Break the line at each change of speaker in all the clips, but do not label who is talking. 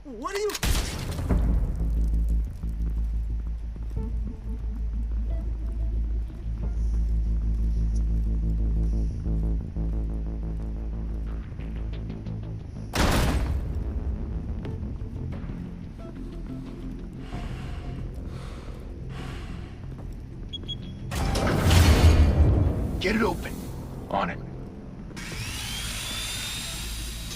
What are you...
Get it open. On it.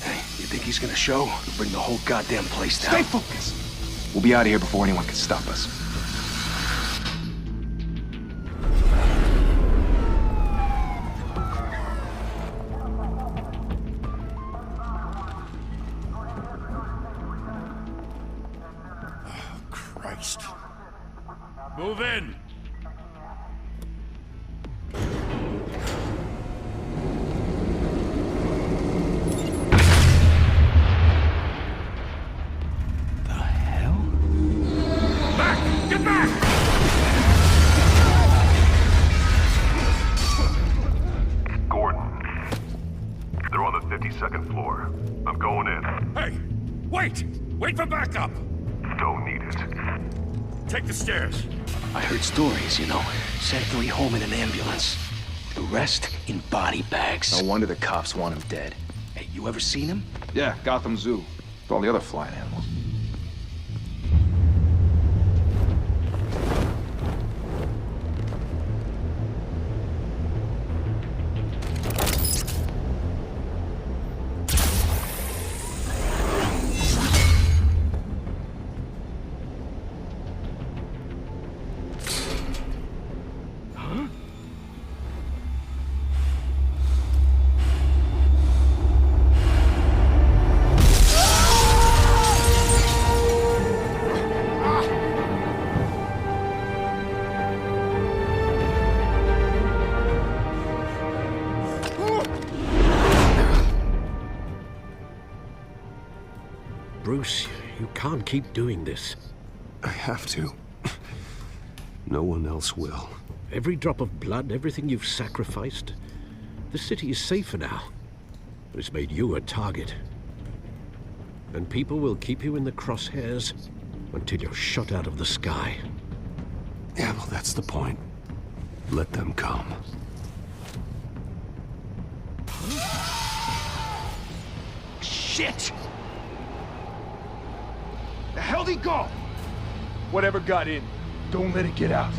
Hey, you think he's gonna show? We'll bring the whole goddamn place down.
Stay focused!
We'll be out of here before anyone can stop us.
Oh, Christ.
Move in! Get back!
Gordon. They're on the 52nd floor. I'm going in.
Hey! Wait! Wait for backup!
Don't need it.
Take the stairs.
I heard stories, you know. Sent 3 home in an ambulance. The rest in body bags.
No wonder the cops want him dead.
Hey, you ever seen him?
Yeah, Gotham Zoo. With all the other flying animals.
Bruce, you can't keep doing this.
I have to. No one else will.
Every drop of blood, everything you've sacrificed. The city is safer now. But it's made you a target. And people will keep you in the crosshairs until you're shot out of the sky.
Yeah, well, that's the point. Let them come.
Shit! The hell'd he go?
Whatever got in, don't let it get out.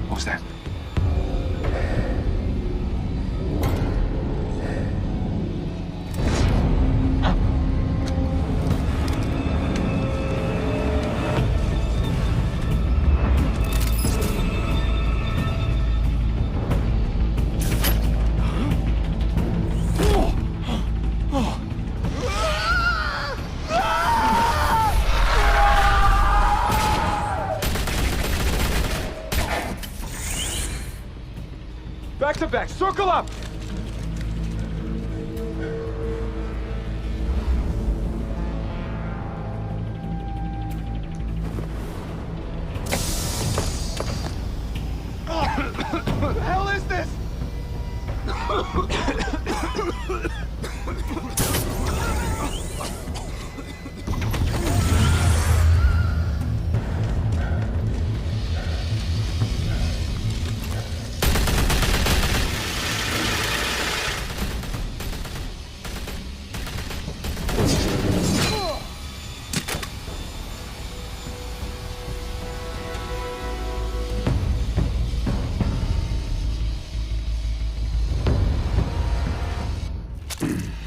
What was that? Back to back, circle up! What the hell is this?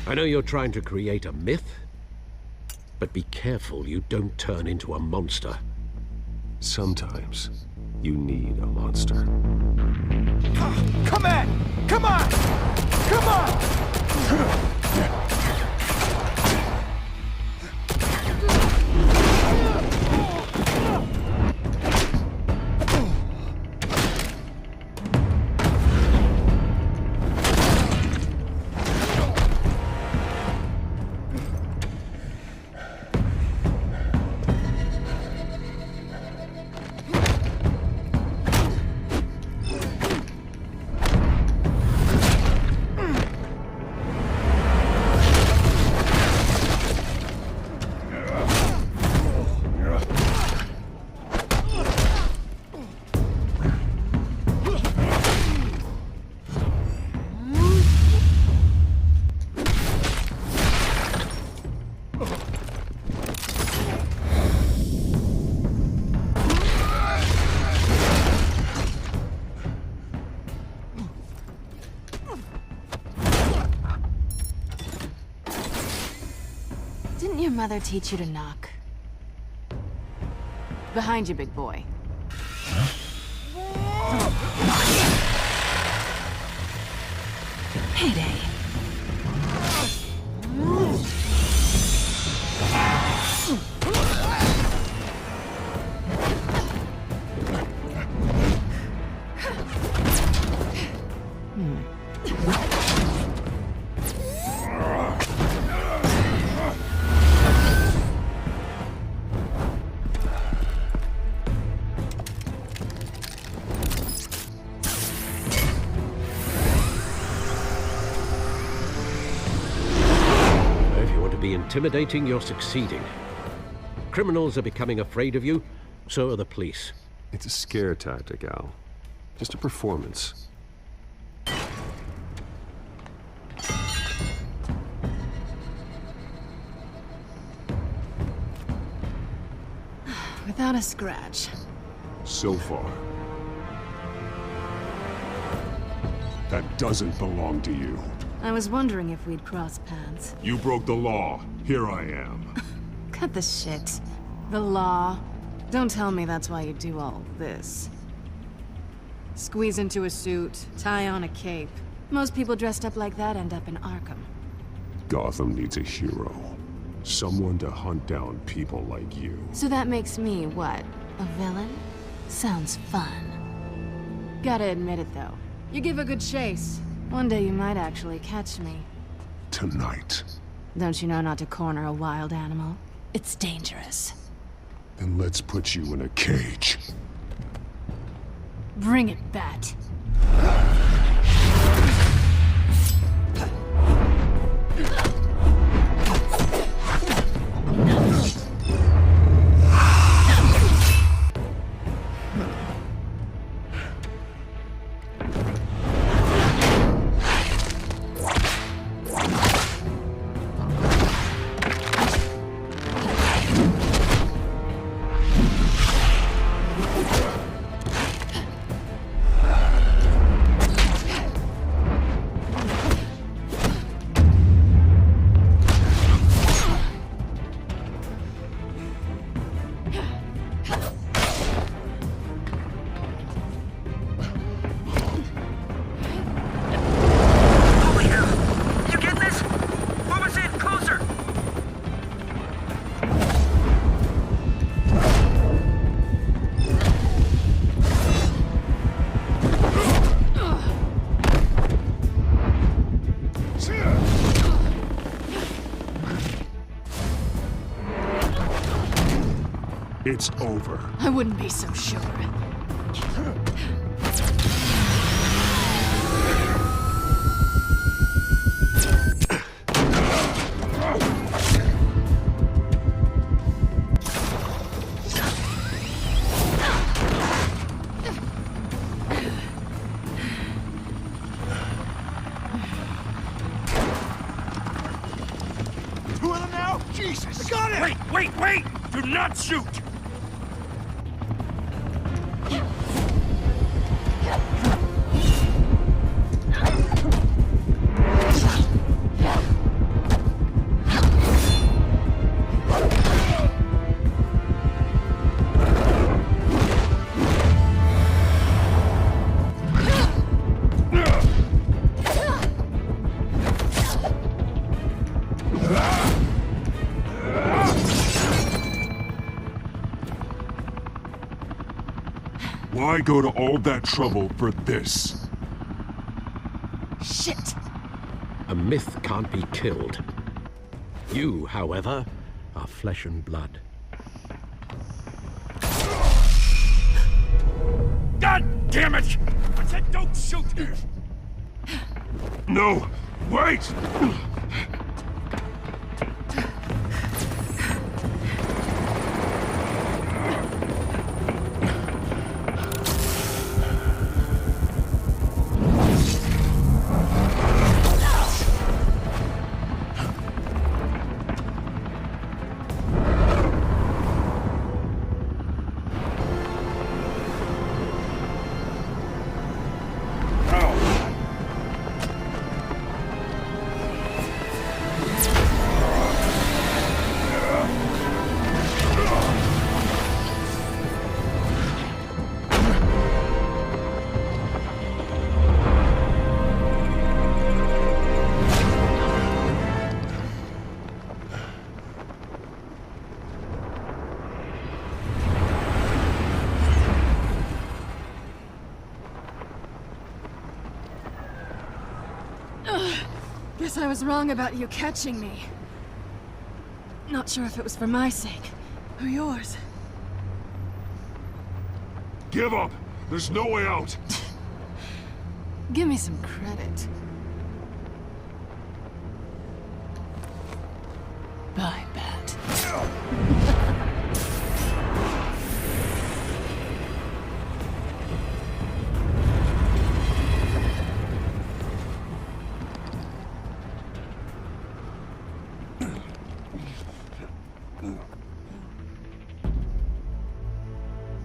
I know you're trying to create a myth, but be careful you don't turn into a monster.
Sometimes you need a monster.
Come on! Come on! Come on!
mother teach you to knock? Behind you, big boy. Payday.
Intimidating, you're succeeding. Criminals are becoming afraid of you, so are the police.
It's a scare tactic, Al. Just a performance.
Without a scratch.
So far. That doesn't belong to you.
I was wondering if we'd cross paths.
You broke the law. Here I am.
Cut the shit. The law. Don't tell me that's why you do all this. Squeeze into a suit, tie on a cape. Most people dressed up like that end up in Arkham.
Gotham needs a hero. Someone to hunt down people like you.
So that makes me, what, a villain? Sounds fun. Gotta admit it, though. You give a good chase. One day you might actually catch me.
Tonight.
Don't you know not to corner a wild animal? It's dangerous.
Then let's put you in a cage.
Bring it, Bat.
It's over.
I wouldn't be so sure.
Two of them now? Jesus! Got it! Wait! Do not shoot!
Why go to all that trouble for this?
Shit!
A myth can't be killed. You, however, are flesh and blood.
God damn it! I said don't shoot!
No! Wait!
Guess I was wrong about you catching me. Not sure if it was for my sake, or yours.
Give up! There's no way out!
Give me some credit. Bye, Bat.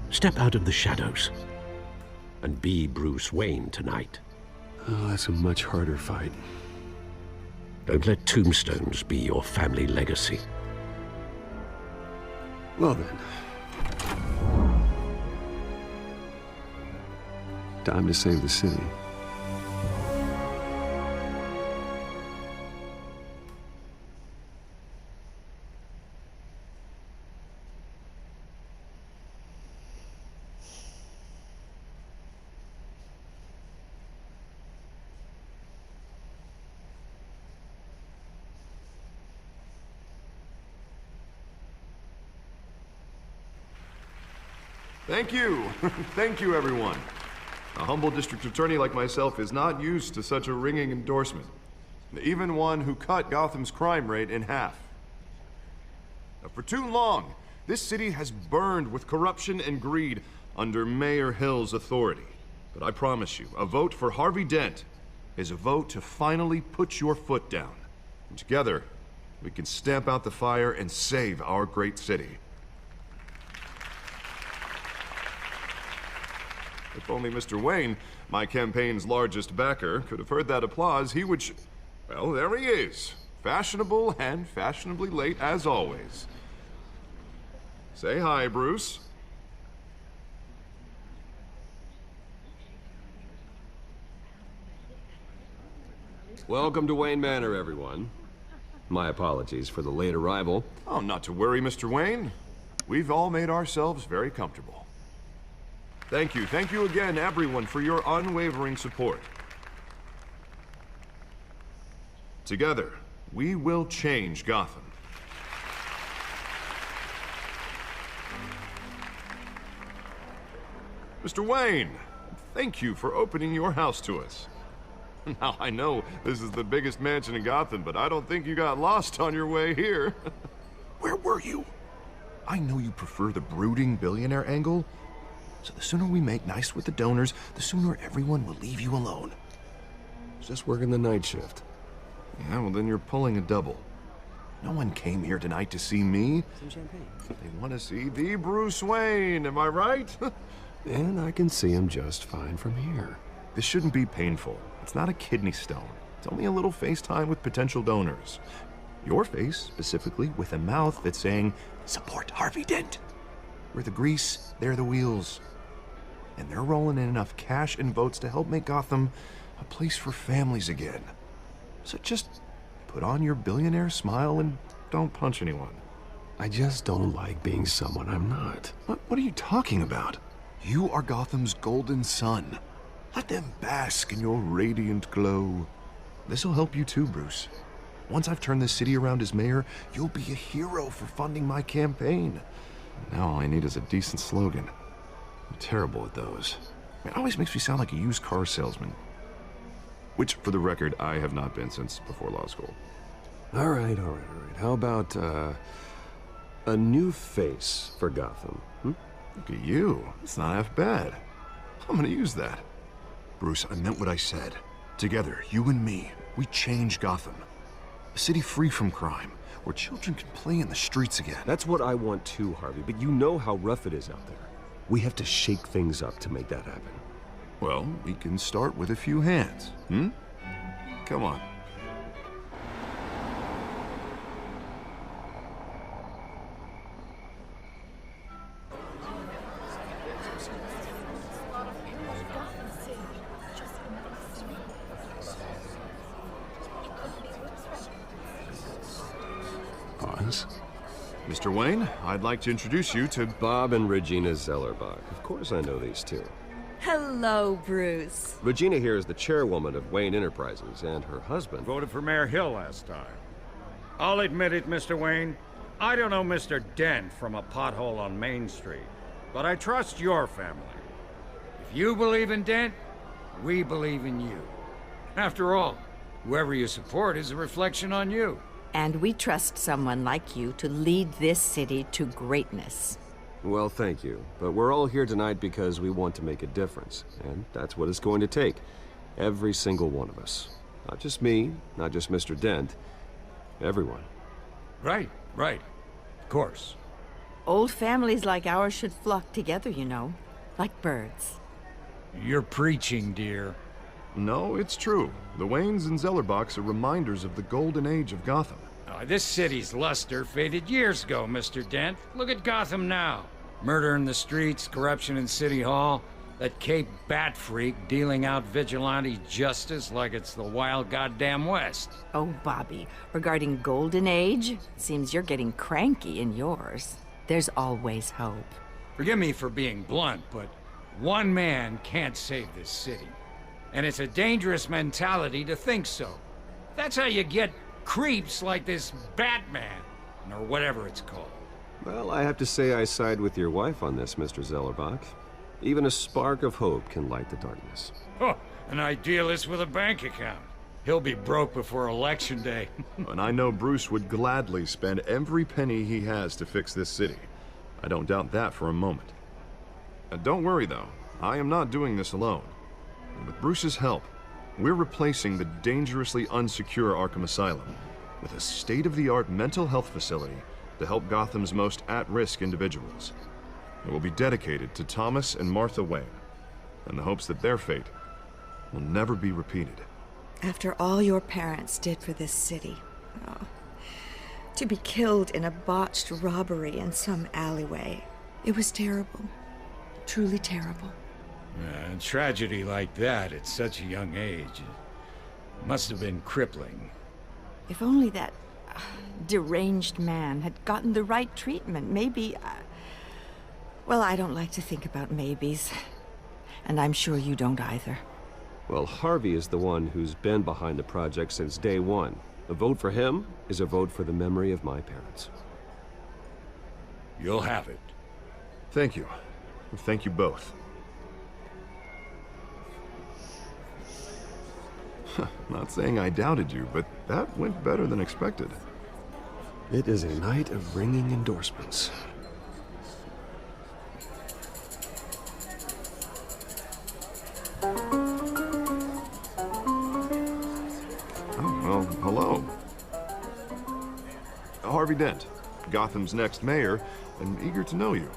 Step out of the shadows and be Bruce Wayne tonight.
Oh, that's a much harder fight.
Don't let tombstones be your family legacy.
Well then. Time to save the city.
Thank you. Thank you, everyone. A humble district attorney like myself is not used to such a ringing endorsement. Even one who cut Gotham's crime rate in half. Now, for too long, this city has burned with corruption and greed under Mayor Hill's authority. But I promise you, a vote for Harvey Dent is a vote to finally put your foot down. And together, we can stamp out the fire and save our great city. If only Mr. Wayne, my campaign's largest backer, could have heard that applause, he would well, there he is. Fashionable and fashionably late as always. Say hi, Bruce.
Welcome to Wayne Manor, everyone. My apologies for the late arrival.
Oh, not to worry, Mr. Wayne. We've all made ourselves very comfortable. Thank you again, everyone, for your unwavering support. Together, we will change Gotham. Mr. Wayne, thank you for opening your house to us. Now, I know this is the biggest mansion in Gotham, but I don't think you got lost on your way here. Where were you? I know you prefer the brooding billionaire angle, so the sooner we make nice with the donors, the sooner everyone will leave you alone.
Just working the night shift.
Yeah, well then you're pulling a double. No one came here tonight to see me.
Some champagne.
They want to see the Bruce Wayne, am I right?
And I can see him just fine from here.
This shouldn't be painful. It's not a kidney stone. It's only a little FaceTime with potential donors. Your face, specifically, with a mouth that's saying, support Harvey Dent. We're the grease, they're the wheels. And they're rolling in enough cash and votes to help make Gotham a place for families again. So just put on your billionaire smile and don't punch anyone.
I just don't like being someone I'm not.
What are you talking about? You are Gotham's golden sun. Let them bask in your radiant glow. This'll help you too, Bruce. Once I've turned this city around as mayor, you'll be a hero for funding my campaign. Now all I need is a decent slogan. I'm terrible at those. It always makes me sound like a used car salesman. Which, for the record, I have not been since before law school.
All right. How about, a new face for Gotham?
Look at you. It's not half bad. I'm gonna use that. Bruce, I meant what I said. Together, you and me, we change Gotham. A city free from crime, where children can play in the streets again.
That's what I want too, Harvey, but you know how rough it is out there. We have to shake things up to make that happen.
Well, we can start with a few hands, Come on.
Pause.
Mr. Wayne, I'd like to introduce you to...
Bob and Regina Zellerbach. Of course I know these two.
Hello, Bruce.
Regina here is the chairwoman of Wayne Enterprises, and her husband...
Voted for Mayor Hill last time. I'll admit it, Mr. Wayne. I don't know Mr. Dent from a pothole on Main Street, but I trust your family. If you believe in Dent, we believe in you. After all, whoever you support is a reflection on you.
And we trust someone like you to lead this city to greatness.
Well, thank you. But we're all here tonight because we want to make a difference. And that's what it's going to take. Every single one of us. Not just me, not just Mr. Dent. Everyone.
Right. Of course.
Old families like ours should flock together, you know. Like birds.
You're preaching, dear.
No, it's true. The Waynes and Zellerbachs are reminders of the golden age of Gotham.
This city's luster faded years ago, Mr. Dent. Look at Gotham now. Murder in the streets, corruption in City Hall, that Cape Bat freak dealing out vigilante justice like it's the wild goddamn West.
Oh, Bobby, regarding Golden Age, seems you're getting cranky in yours. There's always hope.
Forgive me for being blunt, but one man can't save this city. And it's a dangerous mentality to think so. That's how you get creeps like this Batman, or whatever it's called.
Well, I have to say I side with your wife on this, Mr. Zellerbach. Even a spark of hope can light the darkness.
Oh, an idealist with a bank account. He'll be broke before Election Day.
And I know Bruce would gladly spend every penny he has to fix this city. I don't doubt that for a moment. Don't worry, though. I am not doing this alone. With Bruce's help, we're replacing the dangerously unsecure Arkham Asylum with a state-of-the-art mental health facility to help Gotham's most at-risk individuals. It will be dedicated to Thomas and Martha Wayne, in the hopes that their fate will never be repeated.
After all your parents did for this city, to be killed in a botched robbery in some alleyway, it was terrible. Truly terrible.
A tragedy like that at such a young age must have been crippling.
If only that deranged man had gotten the right treatment, maybe... Well, I don't like to think about maybes. And I'm sure you don't either.
Well, Harvey is the one who's been behind the project since day one. A vote for him is a vote for the memory of my parents.
You'll have it.
Thank you. Thank you both. Not saying I doubted you, but that went better than expected.
It is a night of ringing endorsements.
Oh, well, hello. Harvey Dent, Gotham's next mayor, and eager to know you.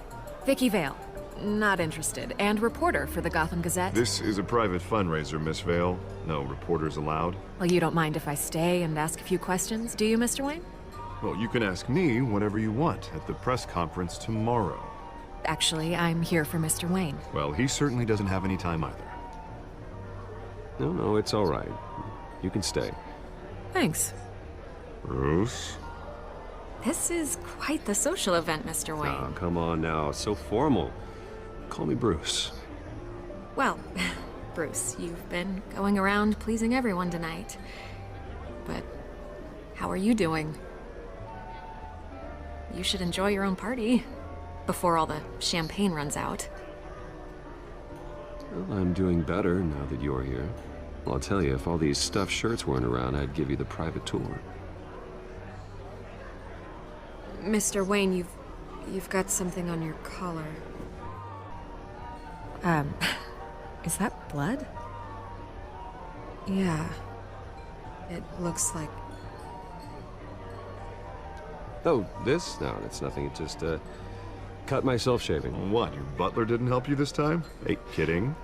Vicky Vale. Not interested. And reporter for the Gotham Gazette.
This is a private fundraiser, Miss Vale. No reporters allowed.
Well, you don't mind if I stay and ask a few questions, do you, Mr. Wayne?
Well, you can ask me whatever you want at the press conference tomorrow.
Actually, I'm here for Mr. Wayne.
Well, he certainly doesn't have any time either.
No, it's all right. You can stay.
Thanks.
Bruce?
This is quite the social event, Mr. Wayne.
Oh, come on now. It's so formal. Call me Bruce.
Well, Bruce, you've been going around pleasing everyone tonight. But how are you doing? You should enjoy your own party before all the champagne runs out.
Well, I'm doing better now that you're here. Well, I'll tell you, if all these stuffed shirts weren't around, I'd give you the private tour.
Mr. Wayne, you've got something on your collar. Is that blood? Yeah. It looks like...
Oh, this? No, that's nothing. It just, cut myself shaving.
What, your butler didn't help you this time? Hey, kidding.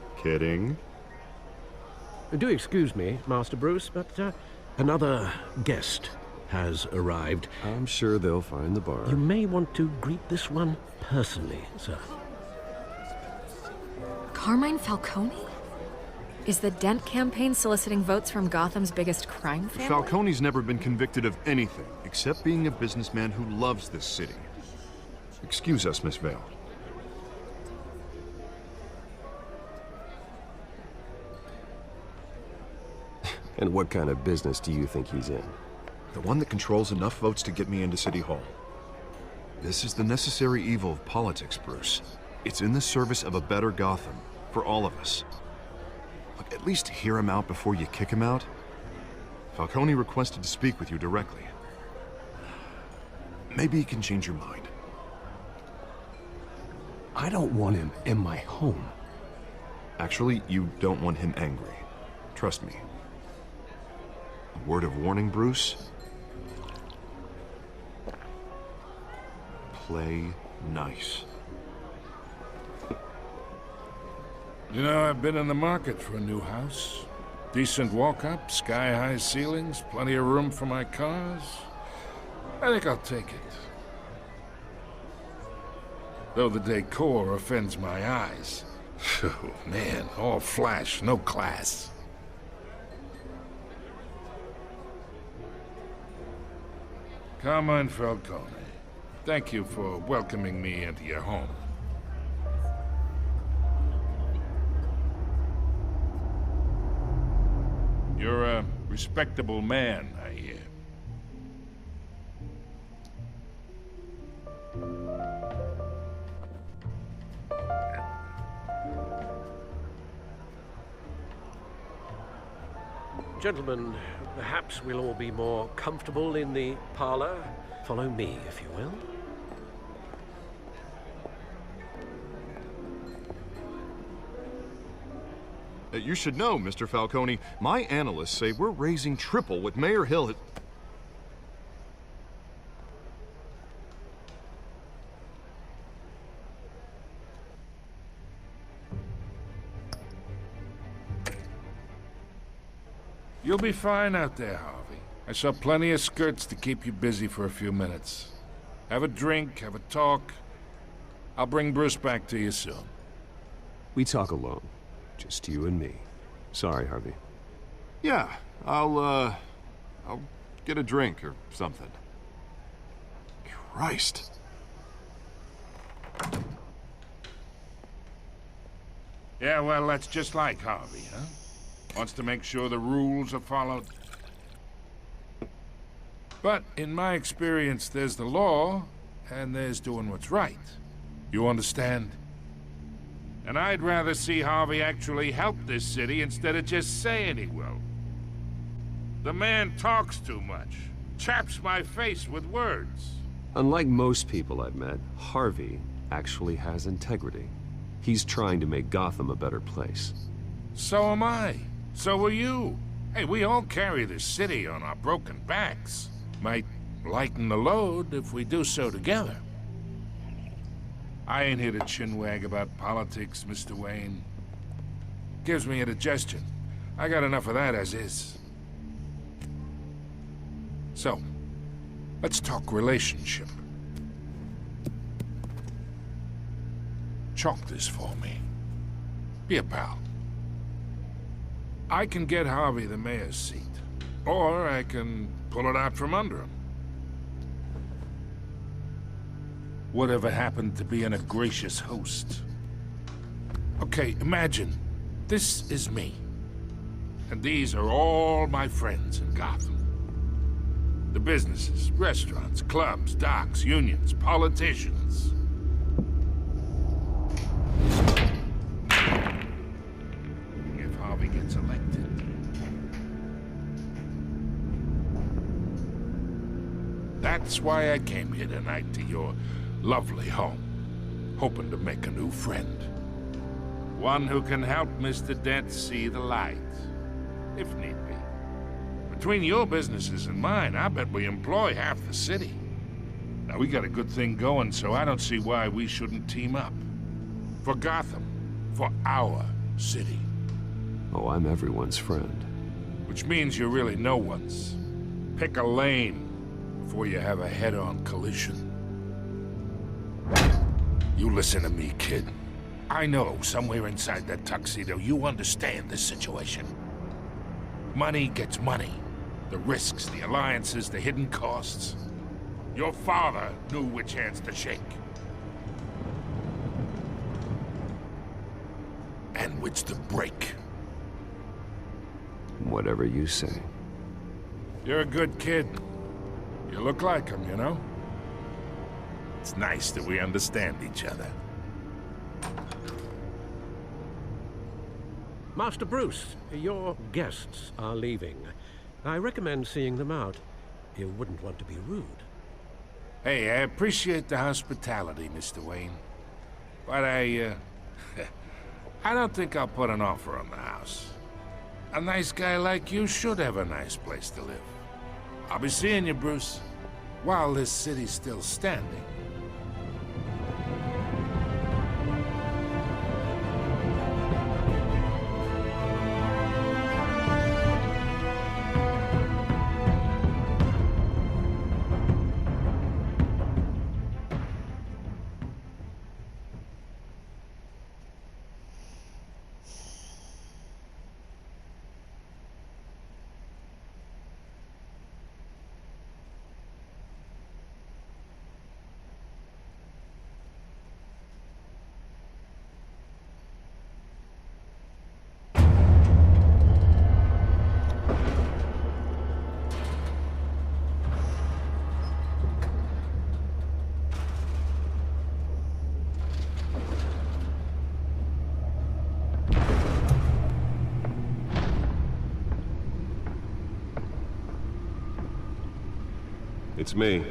Do excuse me, Master Bruce, but, another guest has arrived.
I'm sure they'll find the bar.
You may want to greet this one personally, sir.
Carmine Falcone? Is the Dent campaign soliciting votes from Gotham's biggest crime family?
Falcone's never been convicted of anything, except being a businessman who loves this city. Excuse us, Miss Vale.
And what kind of business do you think he's in?
The one that controls enough votes to get me into City Hall. This is the necessary evil of politics, Bruce. It's in the service of a better Gotham, for all of us. Look, at least hear him out before you kick him out. Falcone requested to speak with you directly. Maybe he can change your mind.
I don't want him in my home.
Actually, you don't want him angry. Trust me. A word of warning, Bruce. Play nice.
You know, I've been in the market for a new house. Decent walk-up, sky-high ceilings, plenty of room for my cars. I think I'll take it. Though the decor offends my eyes. Oh, man, all flash, no class. Carmine Falcone, thank you for welcoming me into your home. You're a respectable man, I hear.
Gentlemen, perhaps we'll all be more comfortable in the parlor. Follow me, if you will.
You should know, Mr. Falcone, my analysts say we're raising triple what Mayor Hill had...
You'll be fine out there, Harvey. I saw plenty of skirts to keep you busy for a few minutes. Have a drink, have a talk. I'll bring Bruce back to you soon.
We talk alone. Just you and me. Sorry, Harvey.
Yeah, I'll get a drink or something. Christ.
Yeah, well, that's just like Harvey, huh? Wants to make sure the rules are followed. But in my experience, there's the law, and there's doing what's right. You understand? And I'd rather see Harvey actually help this city instead of just saying he will. The man talks too much. Chaps my face with words.
Unlike most people I've met, Harvey actually has integrity. He's trying to make Gotham a better place.
So am I. So are you. Hey, we all carry this city on our broken backs. Might lighten the load if we do so together. I ain't here to chinwag about politics, Mr. Wayne. Gives me indigestion. I got enough of that as is. So, let's talk relationship. Chalk this for me. Be a pal. I can get Harvey the mayor's seat, or I can pull it out from under him. Whatever happened to being a gracious host? Okay, imagine, this is me. And these are all my friends in Gotham. The businesses, restaurants, clubs, docks, unions, politicians. If Harvey gets elected. That's why I came here tonight to your lovely home, hoping to make a new friend. One who can help Mr. Dent see the light, if need be. Between your businesses and mine, I bet we employ half the city. Now, we got a good thing going, so I don't see why we shouldn't team up. For Gotham, for our city.
Oh, I'm everyone's friend.
Which means you're really no one's. Pick a lane before you have a head-on collision. You listen to me, kid. I know somewhere inside that tuxedo you understand this situation. Money gets money. The risks, the alliances, the hidden costs. Your father knew which hands to shake. And which to break.
Whatever you say.
You're a good kid. You look like him, you know? It's nice that we understand each other.
Master Bruce, your guests are leaving. I recommend seeing them out. You wouldn't want to be rude.
Hey, I appreciate the hospitality, Mr. Wayne. But I don't think I'll put an offer on the house. A nice guy like you should have a nice place to live. I'll be seeing you, Bruce, while this city's still standing.
It's me.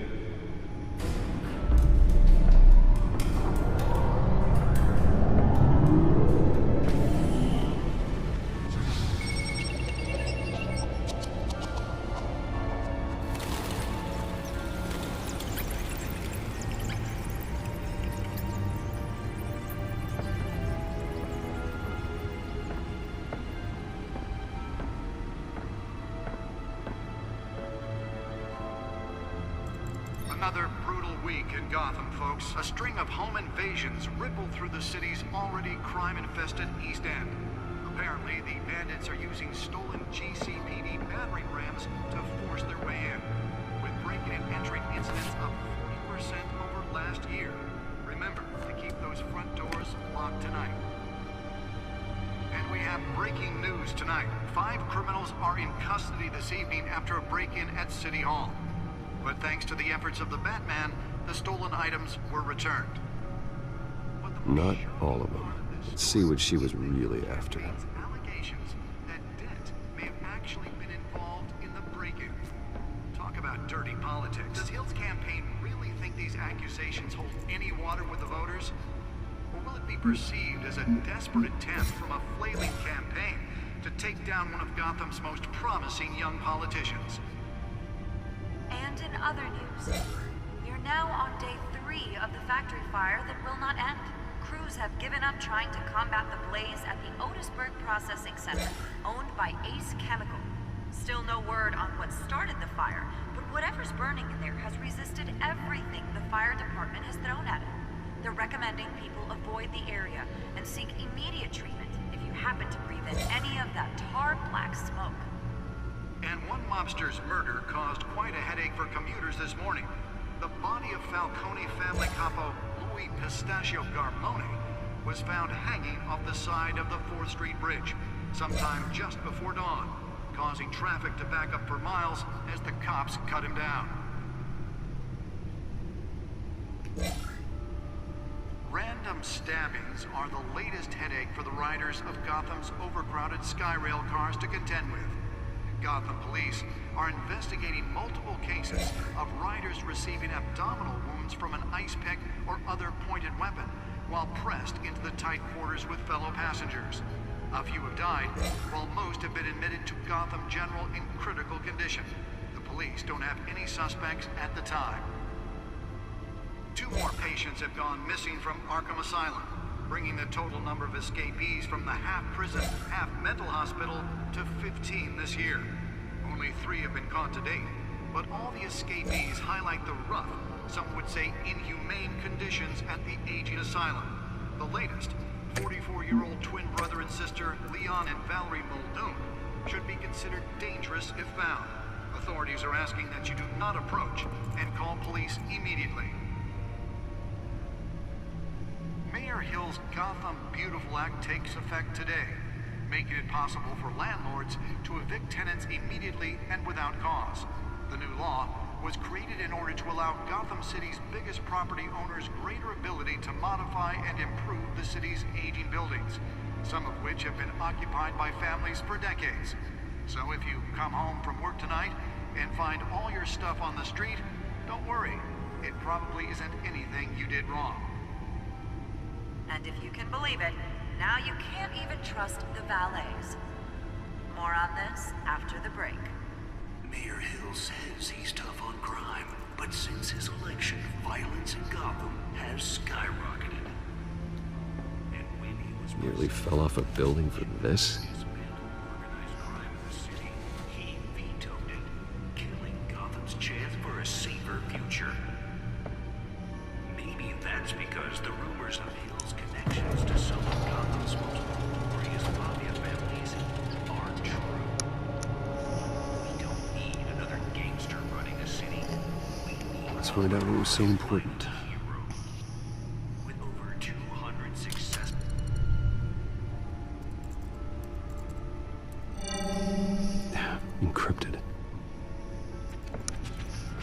Another brutal week in Gotham, folks. A string of home invasions rippled through the city's already crime-infested East End. Apparently, the bandits are using stolen GCPD battering rams to force their way in, with breaking and entering incidents up 40% over last year. Remember to keep those front doors locked tonight. And we have breaking news tonight. 5 criminals are in custody this evening after a break-in at City Hall. But thanks to the efforts of the Batman, the stolen items were returned.
Not all of them. Let's see what she was really after.
Allegations that Dent may have actually been involved in the break-in. Talk about dirty politics. Does Hill's campaign really think these accusations hold any water with the voters? Or will it be perceived as a desperate attempt from a flailing campaign to take down one of Gotham's most promising young politicians?
And in other news, we are now on day 3 of the factory fire that will not end. Crews have given up trying to combat the blaze at the Otisburg Processing Center, owned by Ace Chemical. Still no word on what started the fire, but whatever's burning in there has resisted everything the fire department has thrown at it. They're recommending people avoid the area and seek immediate treatment if you happen to breathe in any of that tar black smoke.
And one mobster's murder caused quite a headache for commuters this morning. The body of Falcone family capo Louis Pistachio Garmone was found hanging off the side of the 4th Street Bridge sometime just before dawn, causing traffic to back up for miles as the cops cut him down. Random stabbings are the latest headache for the riders of Gotham's overcrowded Skyrail cars to contend with. Gotham police are investigating multiple cases of riders receiving abdominal wounds from an ice pick or other pointed weapon while pressed into the tight quarters with fellow passengers. A few have died, while most have been admitted to Gotham General in critical condition. The police don't have any suspects at the time. 2 more patients have gone missing from Arkham Asylum, bringing the total number of escapees from the half-prison, half-mental hospital to 15 this year. Only 3 have been caught to date, but all the escapees highlight the rough, some would say inhumane conditions at the aging asylum. The latest, 44-year-old twin brother and sister Leon and Valerie Muldoon, should be considered dangerous if found. Authorities are asking that you do not approach and call police immediately. Mayor Hill's Gotham Beautiful Act takes effect today. making it possible for landlords to evict tenants immediately and without cause. The new law was created in order to allow Gotham City's biggest property owners greater ability to modify and improve the city's aging buildings, some of which have been occupied by families for decades. So if you come home from work tonight and find all your stuff on the street, don't worry. It probably isn't anything you did wrong.
And if you can believe it, now you can't even trust the valets. More on this after the break.
Mayor Hill says he's tough on crime, but since his election, violence in Gotham has skyrocketed. And when he was
Nearly fell off a building for this?
organized crime in the city, he vetoed it, killing Gotham's chance for a safer future. Maybe that's because the rumors of Hill's connections to some of Gotham's most notorious mafia families aren't true. We don't need another gangster running the city. We need
Let's find out what was so important.
a hero with over 200 successful.
Encrypted.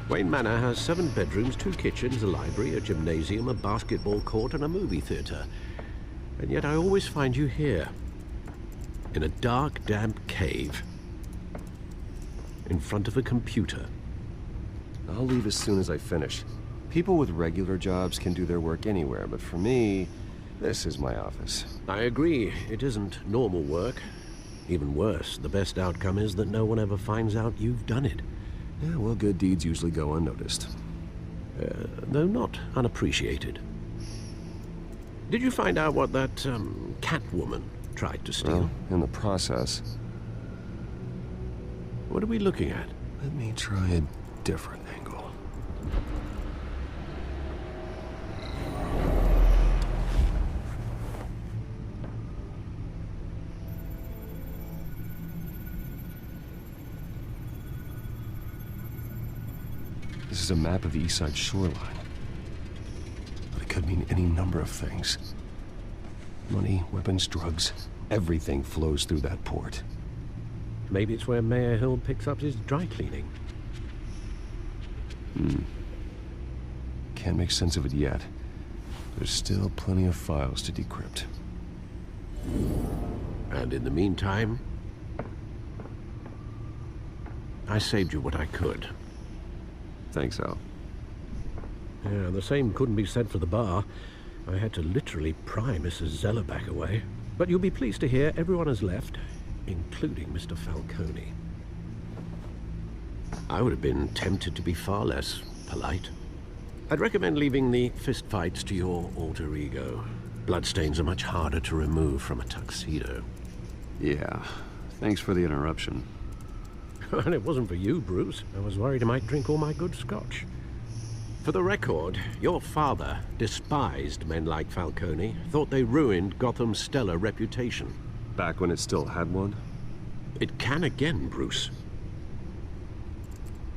Wayne Manor has 7 bedrooms, 2 kitchens, a library, a gymnasium, a basketball court, and a movie theater. And yet I always find you here, in a dark, damp cave, in front of a computer.
I'll leave as soon as I finish. People with regular jobs can do their work anywhere, but for me, this is my office.
I agree, it isn't normal work. Even worse, the best outcome is that no one ever finds out you've done it.
Yeah, well, good deeds usually go unnoticed.
Though not unappreciated. Did you find out what that, Catwoman tried to steal?
Well, in the process.
What are we looking at?
Let me try a different angle. This is a map of the East Side shoreline. But it could mean any number of things. Money, weapons, drugs, everything flows through that port.
Maybe it's where Mayor Hill picks up his dry cleaning.
Can't make sense of it yet. There's still plenty of files to decrypt.
And in the meantime, I saved you what I could.
Thanks, Al.
Yeah, the same couldn't be said for the bar. I had to literally pry Mrs. Zeller back away. But you'll be pleased to hear everyone has left, including Mr. Falcone. I would have been tempted to be far less polite. I'd recommend leaving the fistfights to your alter ego. Bloodstains are much harder to remove from a tuxedo.
Yeah, thanks for the interruption.
And it wasn't for you, Bruce. I was worried I might drink all my good scotch. For the record, your father despised men like Falcone, thought they ruined Gotham's stellar reputation.
Back when it still had one?
It can again, Bruce.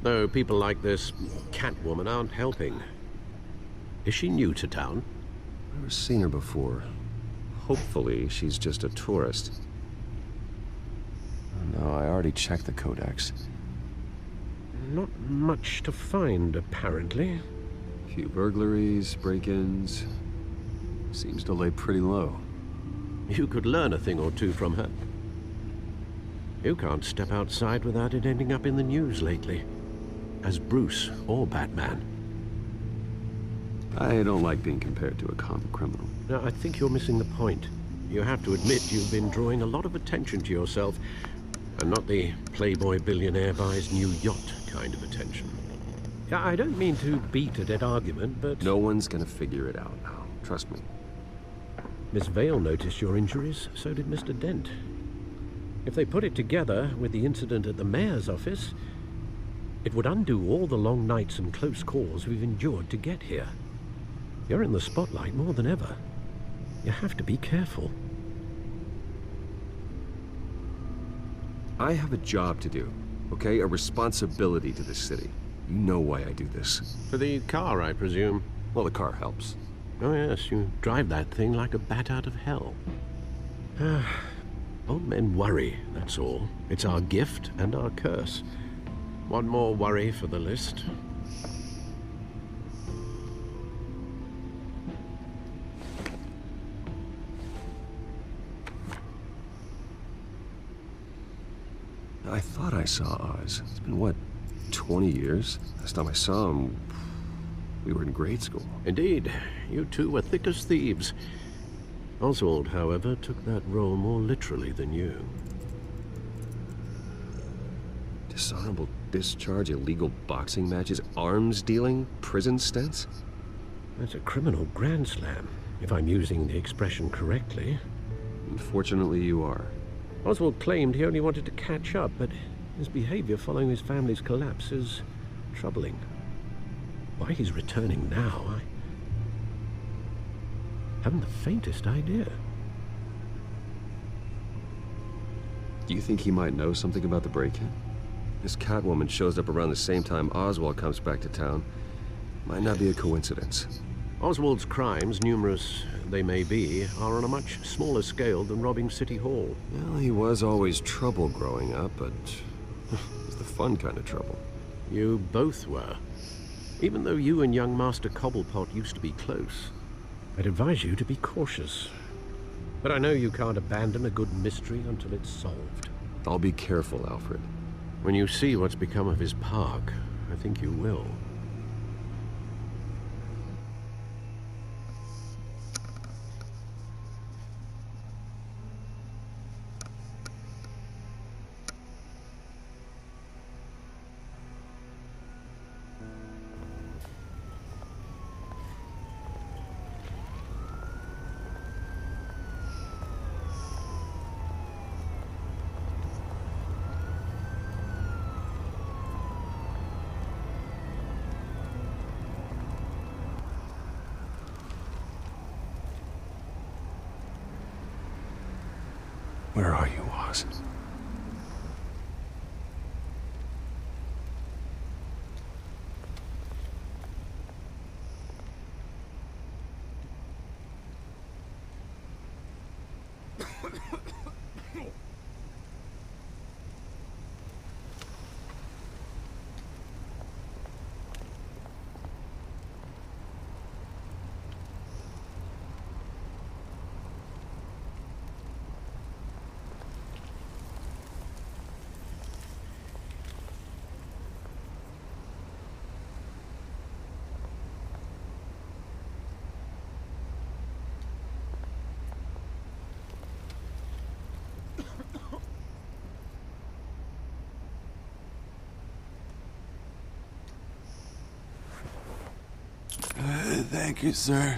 Though people like this Catwoman aren't helping. Is she new to town?
Never seen her before. Hopefully, she's just a tourist. No, I already checked the codex.
Not much to find, apparently.
Few burglaries, break-ins. Seems to lay pretty low.
You could learn a thing or two from her. You can't step outside without it ending up in the news lately. As Bruce or Batman.
I don't like being compared to a common criminal.
No, I think you're missing the point. You have to admit you've been drawing a lot of attention to yourself, and not the playboy billionaire buys new yacht kind of attention. I don't mean to beat a dead argument, but...
No one's gonna figure it out now. Trust me.
Miss Vale noticed your injuries, so did Mr. Dent. If they put it together with the incident at the mayor's office, it would undo all the long nights and close calls we've endured to get here. You're in the spotlight more than ever. You have to be careful.
I have a job to do, okay? A responsibility to this city. You know why I do this.
For the car, I presume?
Well, the car helps.
Oh yes, you drive that thing like a bat out of hell. Old men worry, that's all. It's our gift and our curse. One more worry for the list.
I thought I saw Oz. It's been, what, 20 years? Last time I saw him, we were in grade school.
Indeed. You two were thick as thieves. Oswald, however, took that role more literally than you.
Dishonorable discharge, illegal boxing matches, arms dealing, prison stints?
That's a criminal grand slam, if I'm using the expression correctly.
Unfortunately, you are.
Oswald claimed he only wanted to catch up, but his behavior following his family's collapse is troubling. Why he's returning now, I haven't the faintest idea.
Do you think he might know something about the break-in? This Catwoman shows up around the same time Oswald comes back to town. Might not be a coincidence.
Oswald's crimes, numerous they may be, are on a much smaller scale than robbing City Hall.
Well, he was always trouble growing up, but it's the fun kind of trouble.
You both were. Even though you and young Master Cobblepot used to be close, I'd advise you to be cautious. But I know you can't abandon a good mystery until it's solved.
I'll be careful, Alfred.
When you see what's become of his park, I think you will.
Where are you, Oz?
Thank you, sir.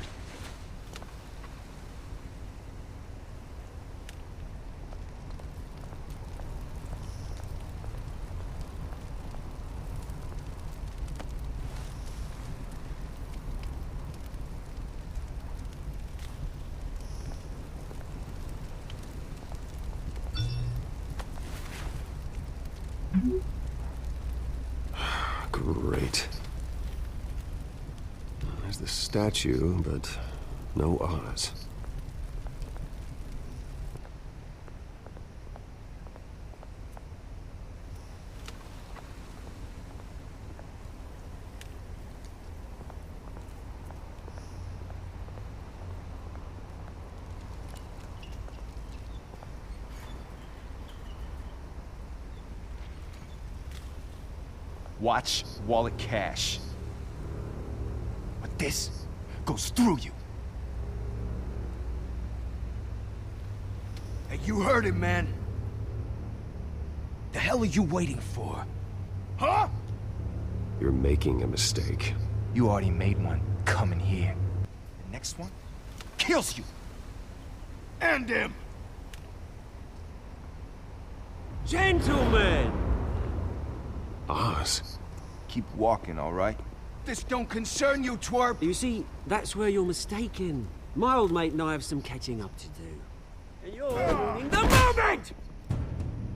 Great. There's the statue, but no Oz.
Watch wallet cash. But this goes through you. Hey, you heard it, man. The hell are you waiting for? Huh?
You're making a mistake.
You already made one coming here. The next one kills you. And him.
Gentlemen!
Oz.
Keep walking, all right? This don't concern you, twerp!
You see, that's where you're mistaken. My old mate and I have some catching up to do. And you're ruining the moment!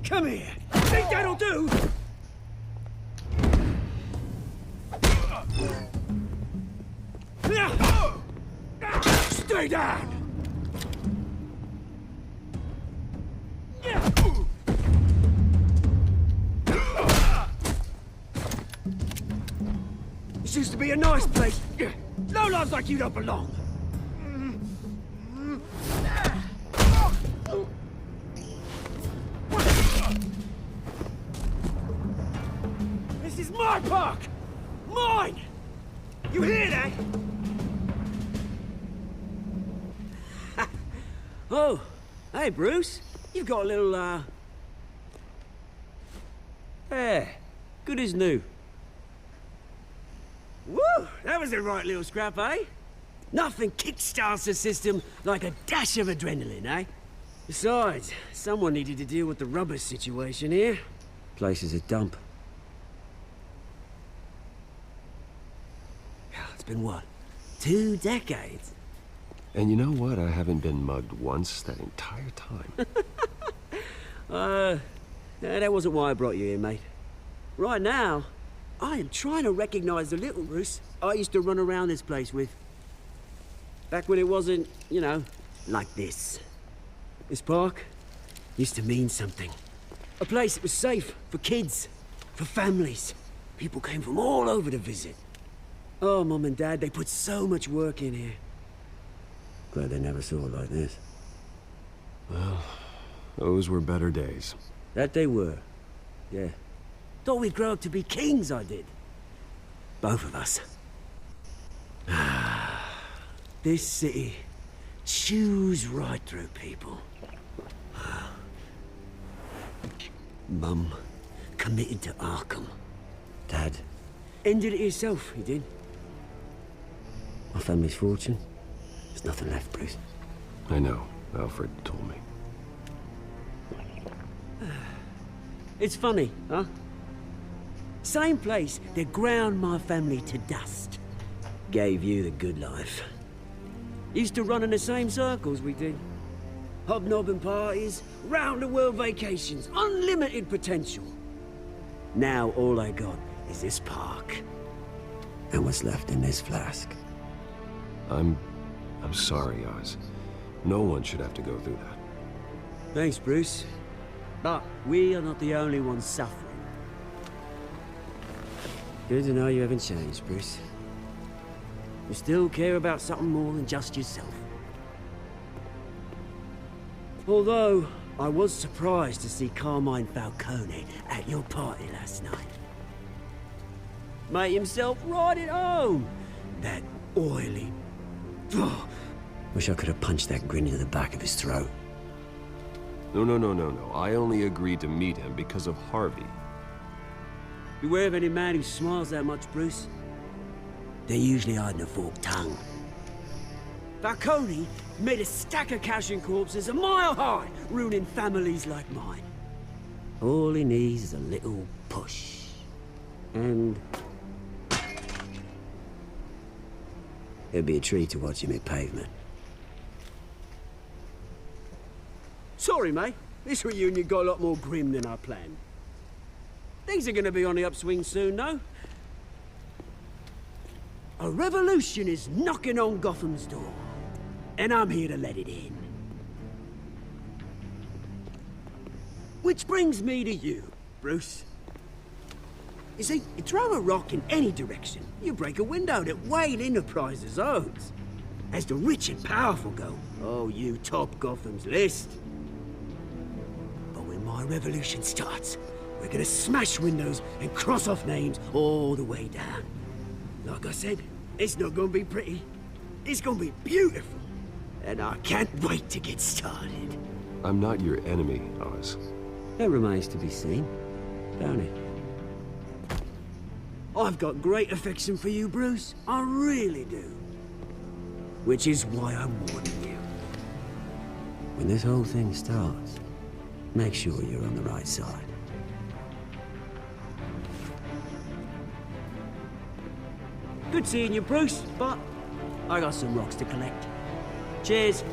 Come here! Think that'll do? Stay down! This used to be a nice place. No lives like you don't belong. This is my park! Mine! You hear that? Oh, hey, Bruce. You've got a little, Yeah, good as new. Woo! That was a right little scrap, eh? Nothing kickstarts the system like a dash of adrenaline, eh? Besides, someone needed to deal with the rubber situation here. Place is a dump. It's been what? 2 decades?
And you know what? I haven't been mugged once that entire time.
That wasn't why I brought you here, mate. Right now, I am trying to recognize the little Bruce I used to run around this place with. Back when it wasn't, you know, like this. This park used to mean something. A place that was safe for kids, for families. People came from all over to visit. Oh, Mum and Dad, they put so much work in here. Glad they never saw it like this.
Well, those were better days.
That they were. Yeah. Thought we'd grow up to be kings, I did. Both of us. This city chews right through people. Mum committed to Arkham. Dad ended it himself, he did. My family's fortune. There's nothing left, Bruce.
I know. Alfred told me.
It's funny, huh? Same place that ground my family to dust. Gave you the good life. Used to run in the same circles we did. Hobnobbing parties, round-the-world vacations, unlimited potential. Now all I got is this park. And what's left in this flask.
I'm sorry, Oz. No one should have to go through that.
Thanks, Bruce. But we are not the only ones suffering. Good to know you haven't changed, Bruce. You still care about something more than just yourself. Although, I was surprised to see Carmine Falcone at your party last night. Made himself right at home. That oily... Oh, wish I could have punched that grin into the back of his throat.
No. I only agreed to meet him because of Harvey.
Beware of any man who smiles that much, Bruce. They're usually hiding a forked tongue. Falcone made a stack of cash and corpses a mile high, ruining families like mine. All he needs is a little push. And... it'd be a treat to watch him hit pavement. Sorry, mate. This reunion got a lot more grim than I planned. Things are gonna be on the upswing soon, though. A revolution is knocking on Gotham's door. And I'm here to let it in. Which brings me to you, Bruce. You see, you throw a rock in any direction, you break a window that Wayne Enterprises owns. As the rich and powerful go, oh, you top Gotham's list. But when my revolution starts, we're gonna smash windows and cross off names all the way down. Like I said, it's not gonna be pretty. It's gonna be beautiful. And I can't wait to get started.
I'm not your enemy, Oz.
That remains to be seen, don't it? I've got great affection for you, Bruce. I really do. Which is why I'm warning you. When this whole thing starts, make sure you're on the right side. Good seeing you, Bruce, but I got some rocks to collect. Cheers.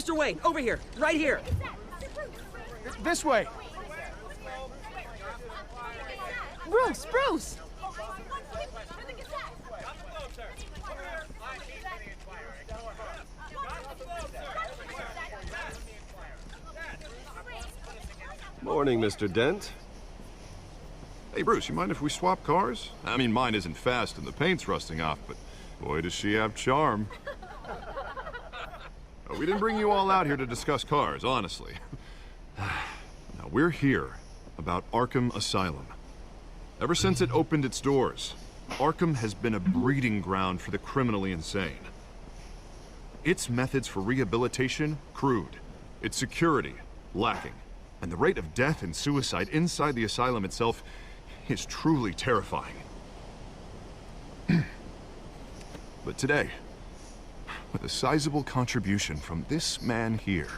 Mr. Wayne, over here, right here.
This way.
Bruce!
Morning, Mr. Dent.
Hey, Bruce, you mind if we swap cars? I mean, mine isn't fast and the paint's rusting off, but boy, does she have charm. We didn't bring you all out here to discuss cars, honestly. Now, we're here about Arkham Asylum. Ever since it opened its doors, Arkham has been a breeding ground for the criminally insane. Its methods for rehabilitation, crude. Its security, lacking. And the rate of death and suicide inside the asylum itself is truly terrifying. But today, with a sizable contribution from this man here,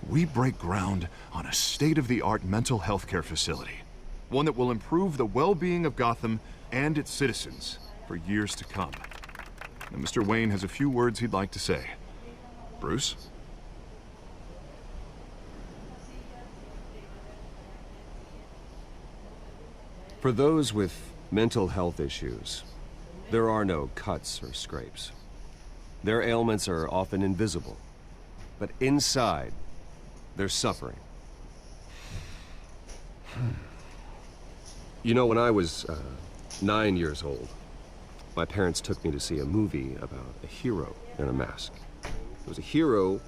we break ground on a state-of-the-art mental health care facility. One that will improve the well-being of Gotham and its citizens for years to come. Now, Mr. Wayne has a few words he'd like to say. Bruce?
For those with mental health issues, there are no cuts or scrapes. Their ailments are often invisible, but inside, they're suffering. You know, when I was 9 years old, my parents took me to see a movie about a hero in a mask. It was a hero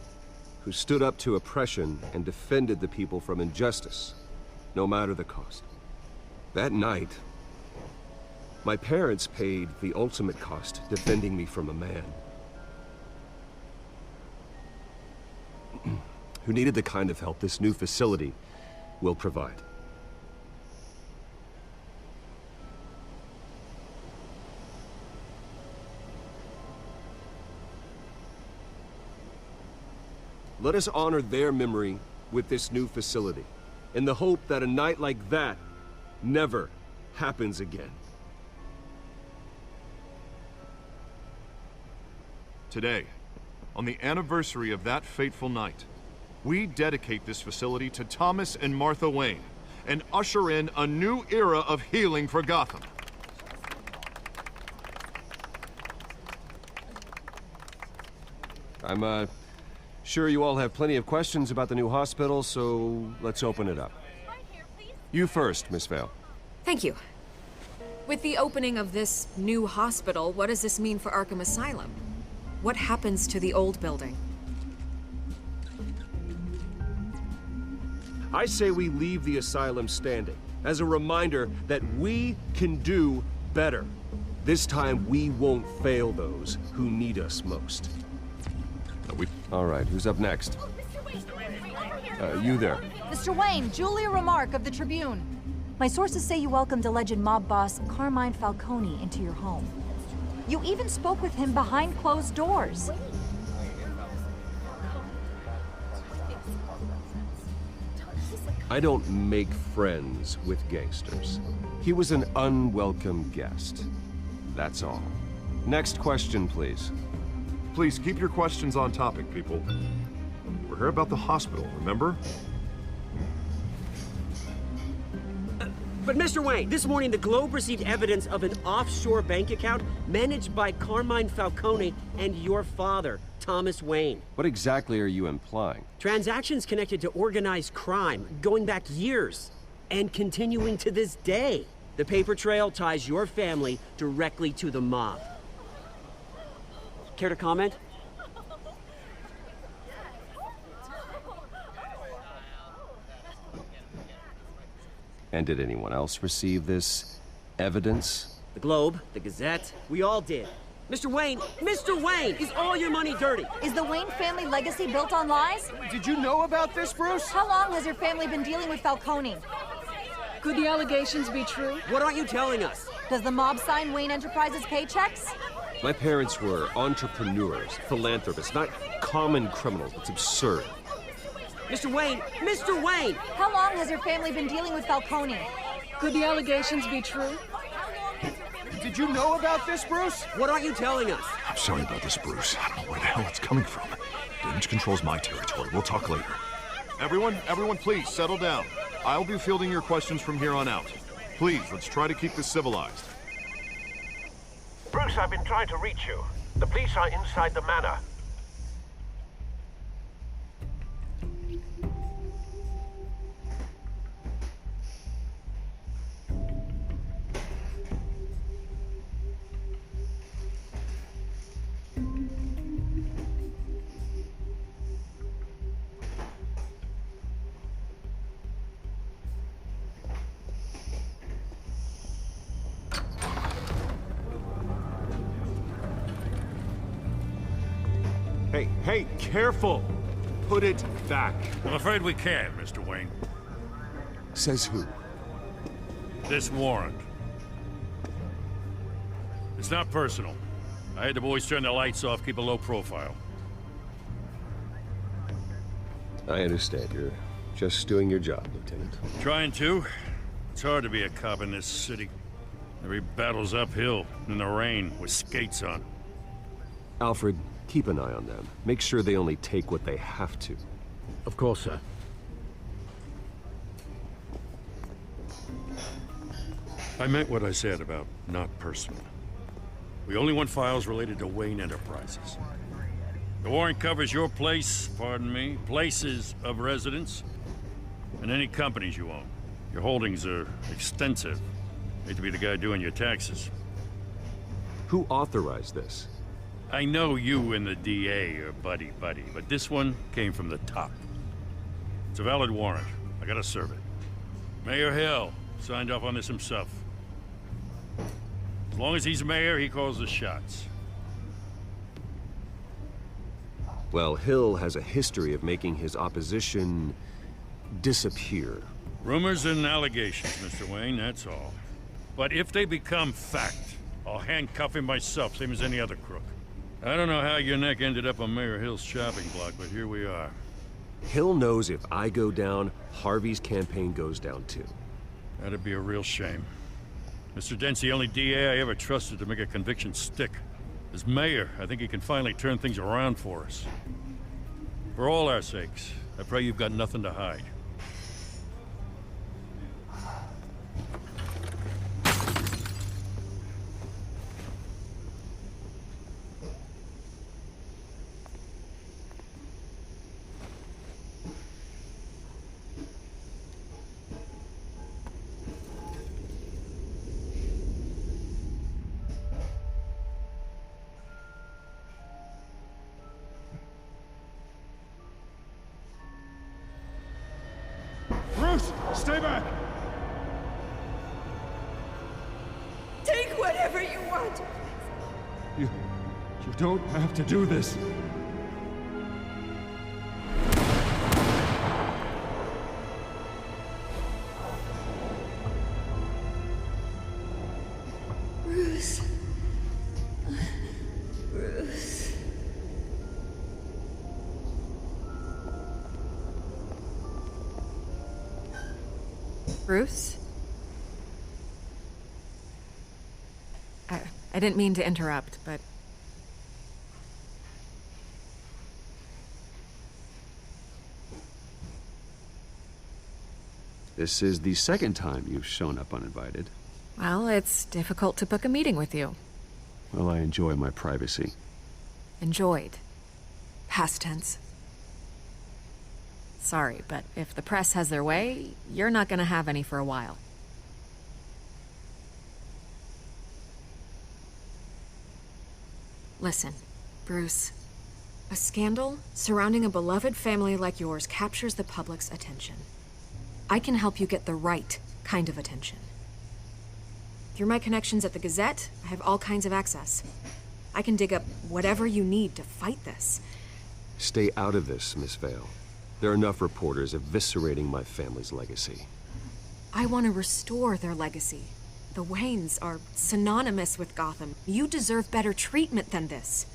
who stood up to oppression and defended the people from injustice, no matter the cost. That night, my parents paid the ultimate cost defending me from a man who needed the kind of help this new facility will provide. Let us honor their memory with this new facility, in the hope that a night like that never happens again.
Today, on the anniversary of that fateful night, we dedicate this facility to Thomas and Martha Wayne and usher in a new era of healing for Gotham.
I'm sure you all have plenty of questions about the new hospital, so let's open it up. You first, Miss Vale.
Thank you. With the opening of this new hospital, what does this mean for Arkham Asylum? What happens to the old building?
I say we leave the asylum standing, as a reminder that we can do better. This time, we won't fail those who need us most. All right, who's up next? You there.
Mr. Wayne, Julia Remark of the Tribune. My sources say you welcomed alleged mob boss Carmine Falcone into your home. You even spoke with him behind closed doors.
I don't make friends with gangsters. He was an unwelcome guest. That's all. Next question, please.
Please keep your questions on topic, people. We're here about the hospital, remember?
But Mr. Wayne, this morning the Globe received evidence of an offshore bank account managed by Carmine Falcone and your father, Thomas Wayne.
What exactly are you implying?
Transactions connected to organized crime, going back years, and continuing to this day. The paper trail ties your family directly to the mob. Care to comment?
And did anyone else receive this evidence?
The Globe, the Gazette, we all did. Mr. Wayne, is all your money dirty?
Is the Wayne family legacy built on lies?
Did you know about this, Bruce?
How long has your family been dealing with Falcone?
Could the allegations be true?
What aren't you telling us?
Does the mob sign Wayne Enterprises paychecks?
My parents were entrepreneurs, philanthropists, not common criminals. It's absurd.
Mr. Wayne!
How long has your family been dealing with Falcone?
Could the allegations be true?
Did you know about this, Bruce?
What aren't you telling us?
I'm sorry about this, Bruce. I don't know where the hell it's coming from. Dent controls my territory. We'll talk later. Everyone, please, settle down. I'll be fielding your questions from here on out. Please, let's try to keep this civilized.
Bruce, I've been trying to reach you. The police are inside the manor.
Hey, careful! Put it back.
I'm afraid we can't, Mr. Wayne.
Says who?
This warrant. It's not personal. I had the boys turn the lights off, keep a low profile.
I understand. You're just doing your job, Lieutenant.
Trying to. It's hard to be a cop in this city. Every battle's uphill, in the rain, with skates on.
Alfred, keep an eye on them. Make sure they only take what they have to.
Of course, sir.
I meant what I said about not personal. We only want files related to Wayne Enterprises. The warrant covers your place, pardon me, places of residence, and any companies you own. Your holdings are extensive. Hate to be the guy doing your taxes.
Who authorized this?
I know you and the DA are buddy-buddy, but this one came from the top. It's a valid warrant. I gotta serve it. Mayor Hill signed off on this himself. As long as he's mayor, he calls the shots.
Well, Hill has a history of making his opposition disappear.
Rumors and allegations, Mr. Wayne, that's all. But if they become fact, I'll handcuff him myself, same as any other crook. I don't know how your neck ended up on Mayor Hill's shopping block, but here we are.
Hill knows if I go down, Harvey's campaign goes down too.
That'd be a real shame. Mr. Dent's the only DA I ever trusted to make a conviction stick. As mayor, I think he can finally turn things around for us. For all our sakes, I pray you've got nothing to hide.
Bruce, stay back!
Take whatever you want.
You don't have to do this.
Bruce. Bruce.
Bruce? I didn't mean to interrupt, but...
This is the second time you've shown up uninvited.
Well, it's difficult to book a meeting with you.
Well, I enjoy my privacy.
Enjoyed. Past tense. Sorry, but if the press has their way, you're not gonna have any for a while. Listen, Bruce. A scandal surrounding a beloved family like yours captures the public's attention. I can help you get the right kind of attention. Through my connections at the Gazette, I have all kinds of access. I can dig up whatever you need to fight this.
Stay out of this, Miss Vale. There are enough reporters eviscerating my family's legacy.
I want to restore their legacy. The Waynes are synonymous with Gotham. You deserve better treatment than this.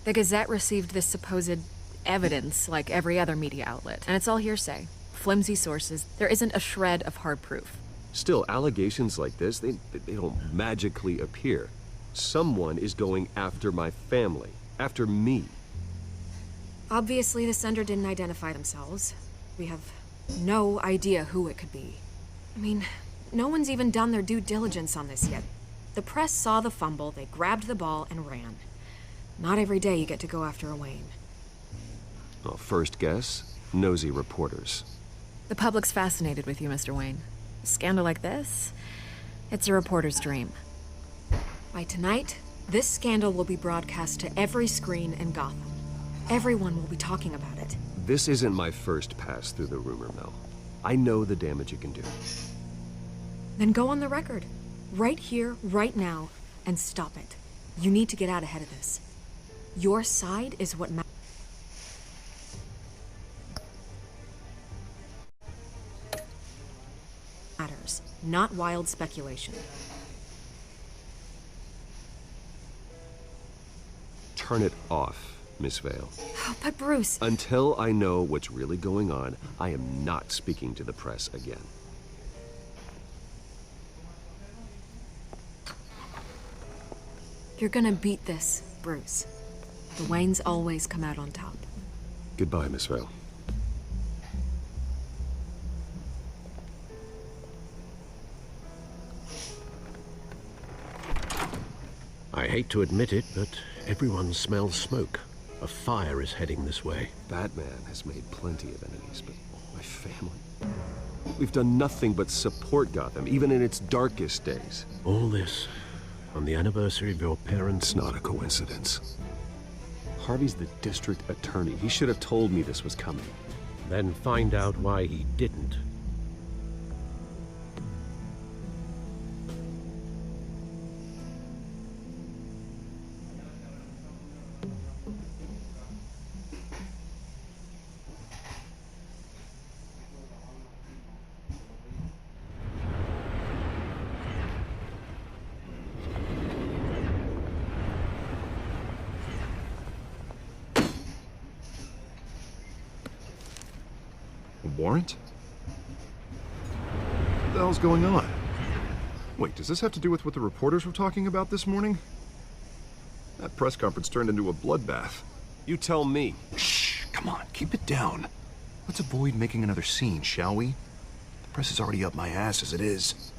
The Gazette received this supposed evidence like every other media outlet, and it's all hearsay. Flimsy sources. There isn't a shred of hard proof.
Still, allegations like this, they don't magically appear. Someone is going after my family, after me.
Obviously, the sender didn't identify themselves. We have no idea who it could be. I mean, no one's even done their due diligence on this yet. The press saw the fumble, they grabbed the ball and ran. Not every day you get to go after a Wayne.
Well, first guess, nosy reporters.
The public's fascinated with you, Mr. Wayne. A scandal like this, it's a reporter's dream. By tonight, this scandal will be broadcast to every screen in Gotham. Everyone will be talking about it.
This isn't my first pass through the rumor mill. I know the damage it can do.
Then go on the record. Right here, right now, and stop it. You need to get out ahead of this. Your side is what matters, not wild speculation.
Turn it off, Miss Vale.
Oh, but Bruce...
Until I know what's really going on, I am not speaking to the press again.
You're gonna beat this, Bruce. The Waynes always come out on top.
Goodbye, Miss Vale.
I hate to admit it, but everyone smells smoke. A fire is heading this way.
Batman has made plenty of enemies, but my family... We've done nothing but support Gotham, even in its darkest days.
All this on the anniversary of your parents'
It's not a coincidence. Harvey's the district attorney. He should have told me this was coming.
Then find out why he didn't.
Warrant? What the hell's going on? Wait, does this have to do with what the reporters were talking about this morning? That press conference turned into a bloodbath.
You tell me.
Shh, come on, keep it down. Let's avoid making another scene, shall we? The press is already up my ass as it is.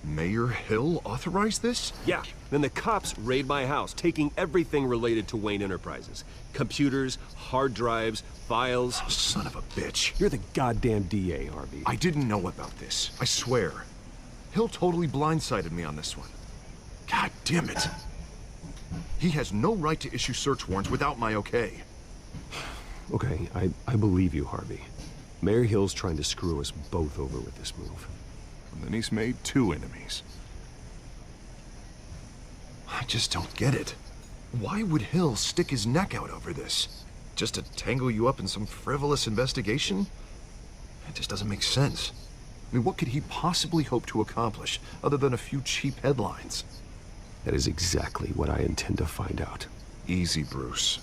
Mayor Hill authorized this?
Yeah, then the cops raid my house, taking everything related to Wayne Enterprises. Computers, hard drives, files.
Oh, son of a bitch.
You're the goddamn DA, Harvey.
I didn't know about this, I swear. Hill totally blindsided me on this one. God damn it. He has no right to issue search warrants without my okay.
Okay, I believe you, Harvey. Mayor Hill's trying to screw us both over with this move.
And then he's made 2 enemies. I just don't get it. Why would Hill stick his neck out over this? Just to tangle you up in some frivolous investigation? It just doesn't make sense. I mean, what could he possibly hope to accomplish other than a few cheap headlines?
That is exactly what I intend to find out.
Easy, Bruce.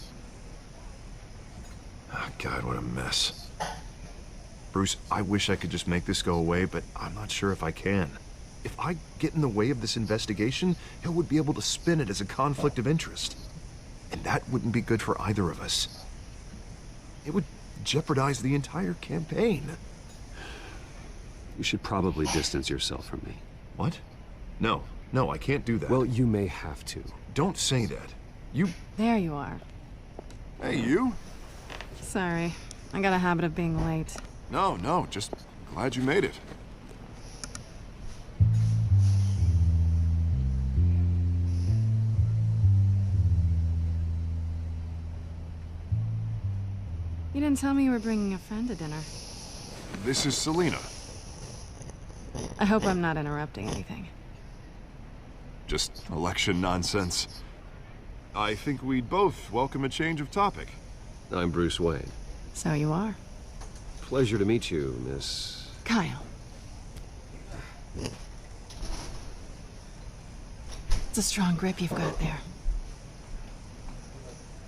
Oh, God, what a mess. Bruce, I wish I could just make this go away, but I'm not sure if I can. If I get in the way of this investigation, Hill would be able to spin it as a conflict of interest. And that wouldn't be good for either of us. It would jeopardize the entire campaign.
You should probably distance yourself from me.
What? No, I can't do that.
Well, you may have to.
Don't say that. You...
There you are.
Hey, you?
Sorry. I got a habit of being late.
No, just glad you made it.
You didn't tell me you were bringing a friend to dinner.
This is Selina.
I hope I'm not interrupting anything.
Just election nonsense. I think we'd both welcome a change of topic.
I'm Bruce Wayne.
So you are.
Pleasure to meet you, Miss...
Kyle. It's a strong grip you've got there.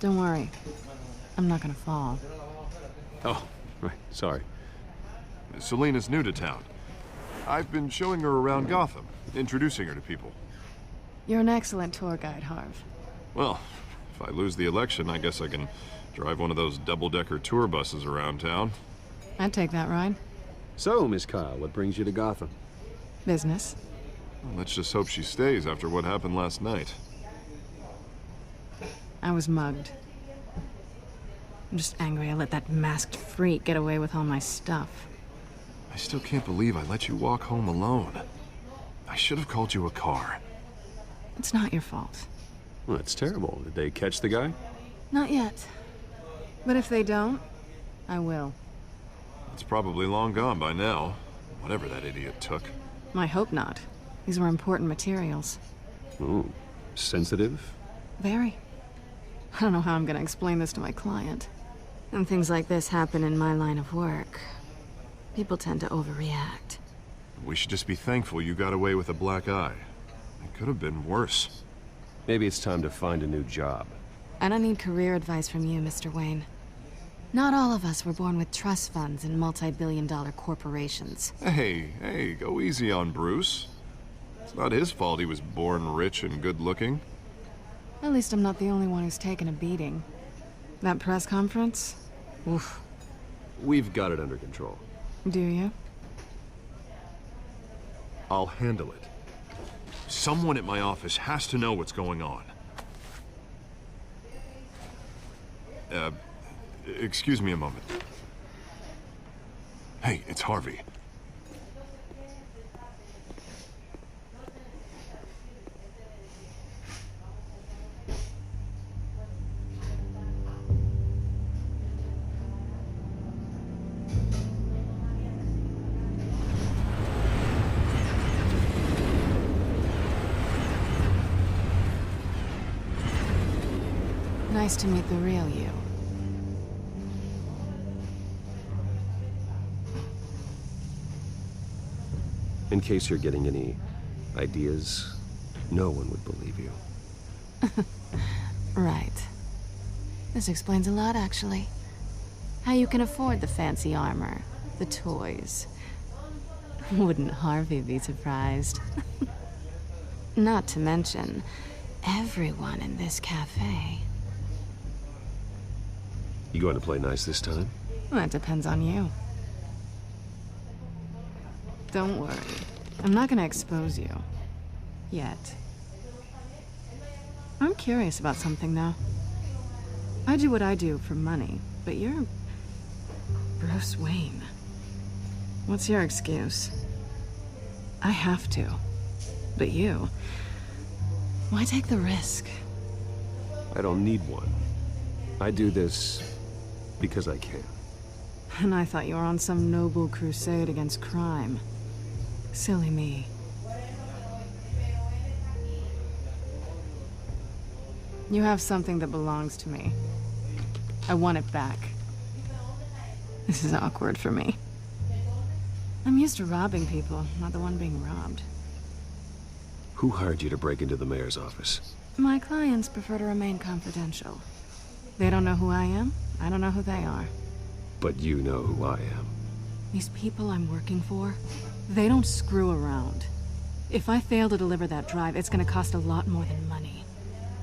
Don't worry. I'm not gonna fall.
Oh, right, sorry.
Selina's new to town. I've been showing her around Gotham, introducing her to people.
You're an excellent tour guide, Harv.
Well, If I lose the election, I guess I can drive one of those double-decker tour buses around town.
I'd take that ride.
So, Miss Kyle, what brings you to Gotham?
Business.
Well, let's just hope she stays after what happened last night.
I was mugged. I'm just angry I let that masked freak get away with all my stuff.
I still can't believe I let you walk home alone. I should have called you a car.
It's not your fault.
Well, that's terrible. Did they catch the guy?
Not yet. But if they don't, I will.
It's probably long gone by now. Whatever that idiot took.
I hope not. These were important materials.
Ooh, sensitive?
Very. I don't know how I'm gonna explain this to my client. And things like this happen in my line of work. People tend to overreact.
We should just be thankful you got away with a black eye. It could have been worse.
Maybe it's time to find a new job.
I don't need career advice from you, Mr. Wayne. Not all of us were born with trust funds and multi-billion-dollar corporations.
Hey, go easy on Bruce. It's not his fault he was born rich and good-looking.
At least I'm not the only one who's taken a beating. That press conference? Oof.
We've got it under control.
Do you?
I'll handle it. Someone at my office has to know what's going on. Excuse me a moment. Hey, it's Harvey.
Nice to meet the real you.
In case you're getting any ideas, no one would believe you.
Right. This explains a lot, actually. How you can afford the fancy armor, the toys. Wouldn't Harvey be surprised? Not to mention, everyone in this cafe.
You going to play nice this time?
Well, that depends on you. Don't worry. I'm not gonna expose you. Yet. I'm curious about something, though. I do what I do for money, but you're... Bruce Wayne. What's your excuse? I have to. But you... Why take the risk?
I don't need one. I do this because I can.
And I thought you were on some noble crusade against crime. Silly me. You have something that belongs to me. I want it back. This is awkward for me. I'm used to robbing people, not the one being robbed.
Who hired you to break into the mayor's office?
My clients prefer to remain confidential. They don't know who I am, I don't know who they are.
But you know who I am.
These people I'm working for, they don't screw around. If I fail to deliver that drive, it's gonna cost a lot more than money.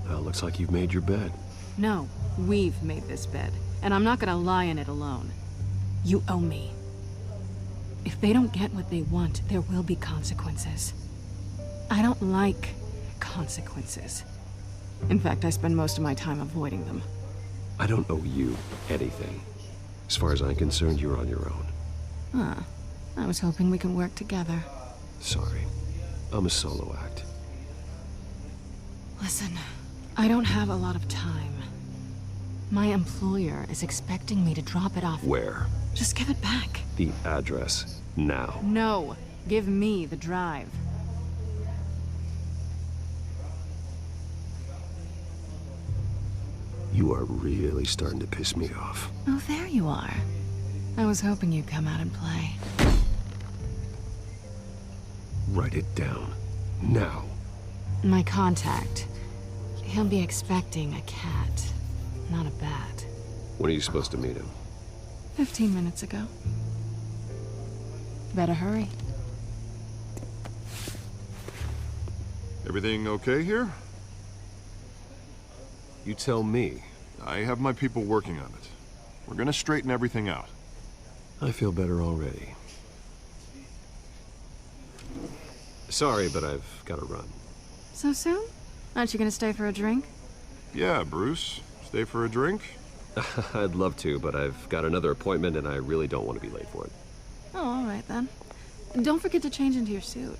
Well, looks like you've made your bed.
No, we've made this bed, and I'm not gonna lie in it alone. You owe me. If they don't get what they want, there will be consequences. I don't like consequences. In fact, I spend most of my time avoiding them.
I don't owe you anything. As far as I'm concerned, you're on your own.
Huh. I was hoping we could work together.
Sorry. I'm a solo act.
Listen, I don't have a lot of time. My employer is expecting me to drop it off.
Where?
Just give it back.
The address, now.
No. Give me the drive.
You are really starting to piss me off.
Oh, there you are. I was hoping you'd come out and play.
Write it down. Now.
My contact. He'll be expecting a cat, not a bat.
When are you supposed to meet him?
15 minutes ago. Better hurry.
Everything okay here?
You tell me.
I have my people working on it. We're gonna straighten everything out.
I feel better already. Sorry, but I've got to run.
So soon? Aren't you gonna stay for a drink?
Yeah, Bruce. Stay for a drink?
I'd love to, but I've got another appointment and I really don't want to be late for it.
Oh, all right then. Don't forget to change into your suit.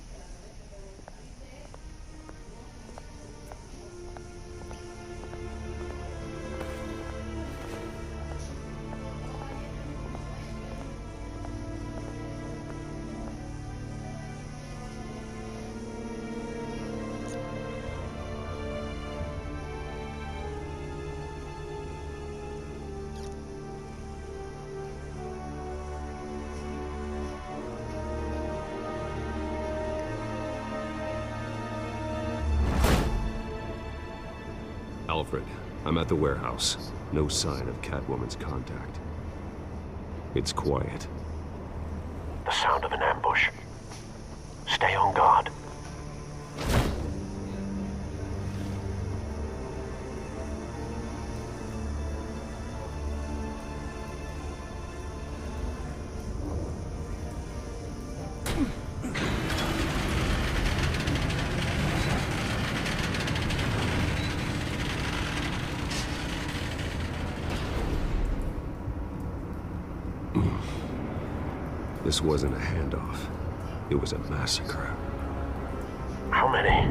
Alfred, I'm at the warehouse. No sign of Catwoman's contact. It's quiet.
The sound of an ambush. Stay on guard.
This wasn't a handoff. It was a massacre.
How many?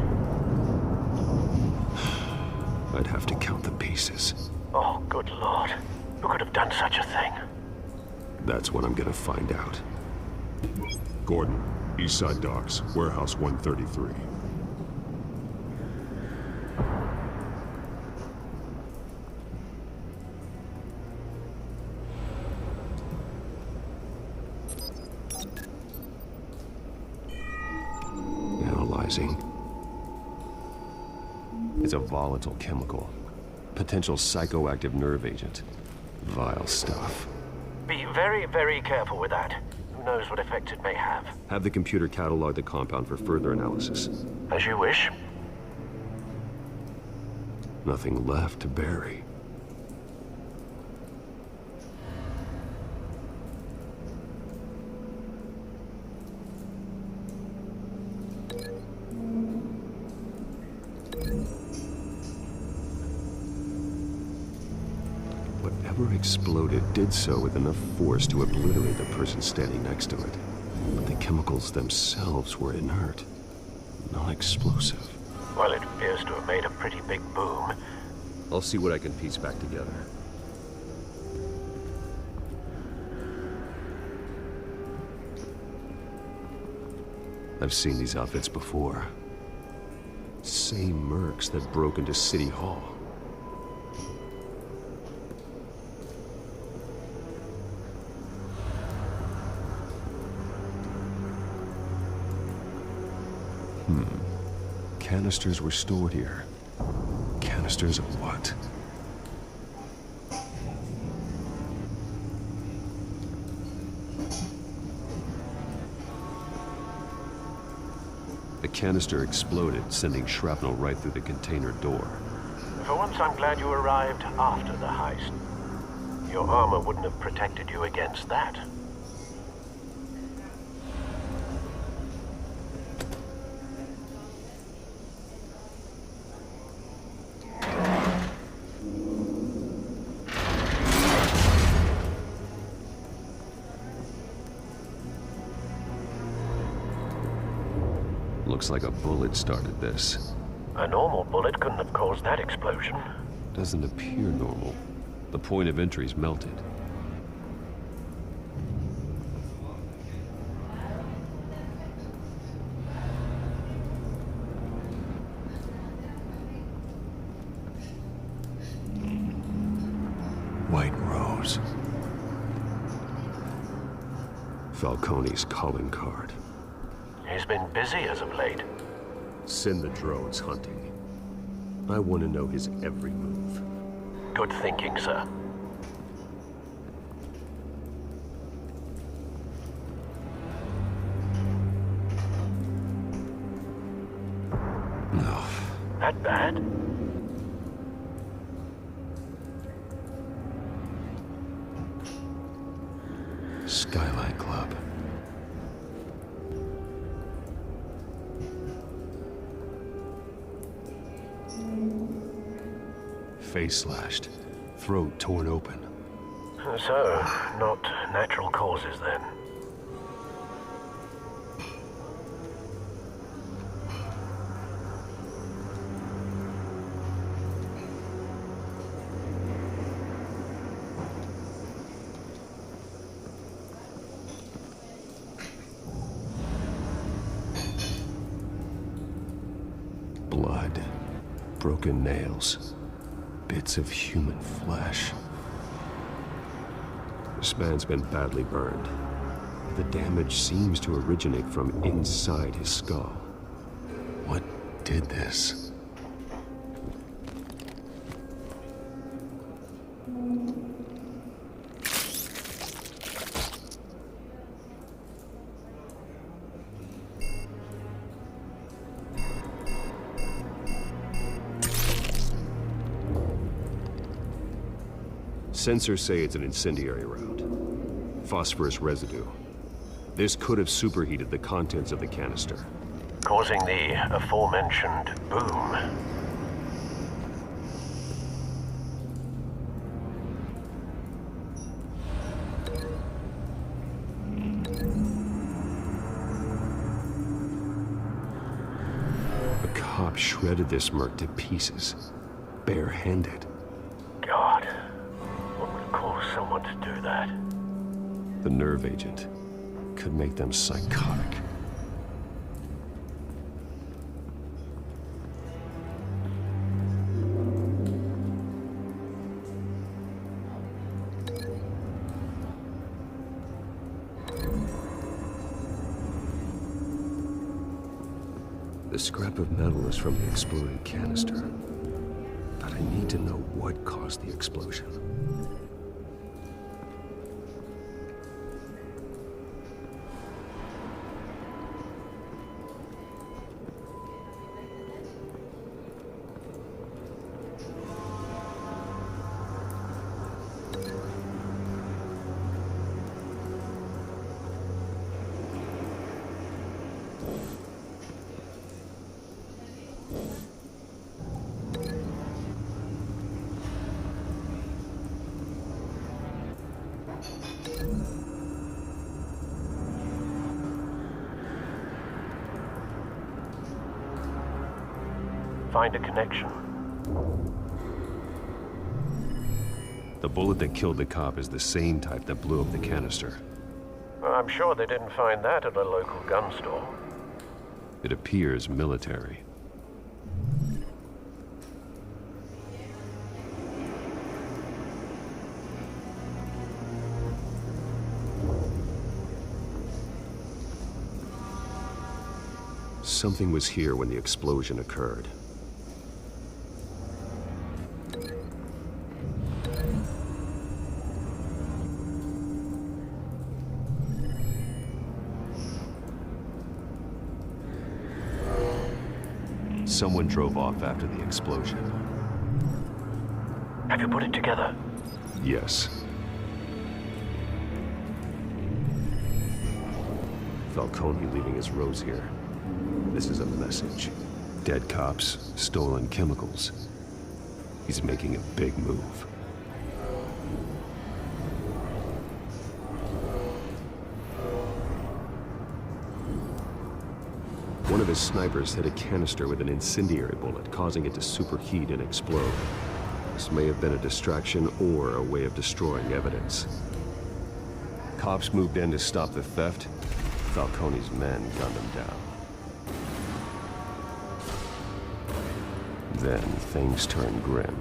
I'd have to count the pieces.
Oh, good lord. Who could have done such a thing?
That's what I'm gonna find out.
Gordon, Eastside Docks, Warehouse 133.
Analyzing. It's a volatile chemical. Potential psychoactive nerve agent. Vile stuff.
Be very, very careful with that. Who knows what effect it may have.
Have the computer catalog the compound for further analysis.
As you wish.
Nothing left to bury. Whatever exploded did so with enough force to obliterate the person standing next to it. But the chemicals themselves were inert, non-explosive.
Well, it appears to have made a pretty big boom.
I'll see what I can piece back together. I've seen these outfits before. Same mercs that broke into City Hall. Canisters were stored here. Canisters of what? The canister exploded, sending shrapnel right through the container door.
For once, I'm glad you arrived after the heist. Your armor wouldn't have protected you against that.
Looks like a bullet started this.
A normal bullet couldn't have caused that explosion.
Doesn't appear normal. The point of entry's melted. White Rose. Falcone's calling card.
He's been busy as of late.
Send the drones hunting. I want to know his every move.
Good thinking, sir.
No.
That bad?
Skyline Club. Face slashed, throat torn open.
So, not natural causes then.
Blood, broken nails, bits of human flesh. This man's been badly burned. The damage seems to originate from inside his skull. What did this? Sensors say it's an incendiary round. Phosphorus residue. This could have superheated the contents of the canister,
Causing the aforementioned boom.
A cop shredded this merc to pieces, barehanded.
God, what would cause someone to do that?
The nerve agent could make them psychotic. The scrap of metal is from the exploded canister, but I need to know what caused the explosion.
Find a connection.
The bullet that killed the cop is the same type that blew up the canister.
I'm sure they didn't find that at a local gun store.
It appears military. Something was here when the explosion occurred. Someone drove off after the explosion.
Have you put it together?
Yes. Falcone leaving his rose here. This is a message. Dead cops, stolen chemicals. He's making a big move. One of his snipers hit a canister with an incendiary bullet, causing it to superheat and explode. This may have been a distraction or a way of destroying evidence. Cops moved in to stop the theft. Falcone's men gunned him down. Then things turned grim.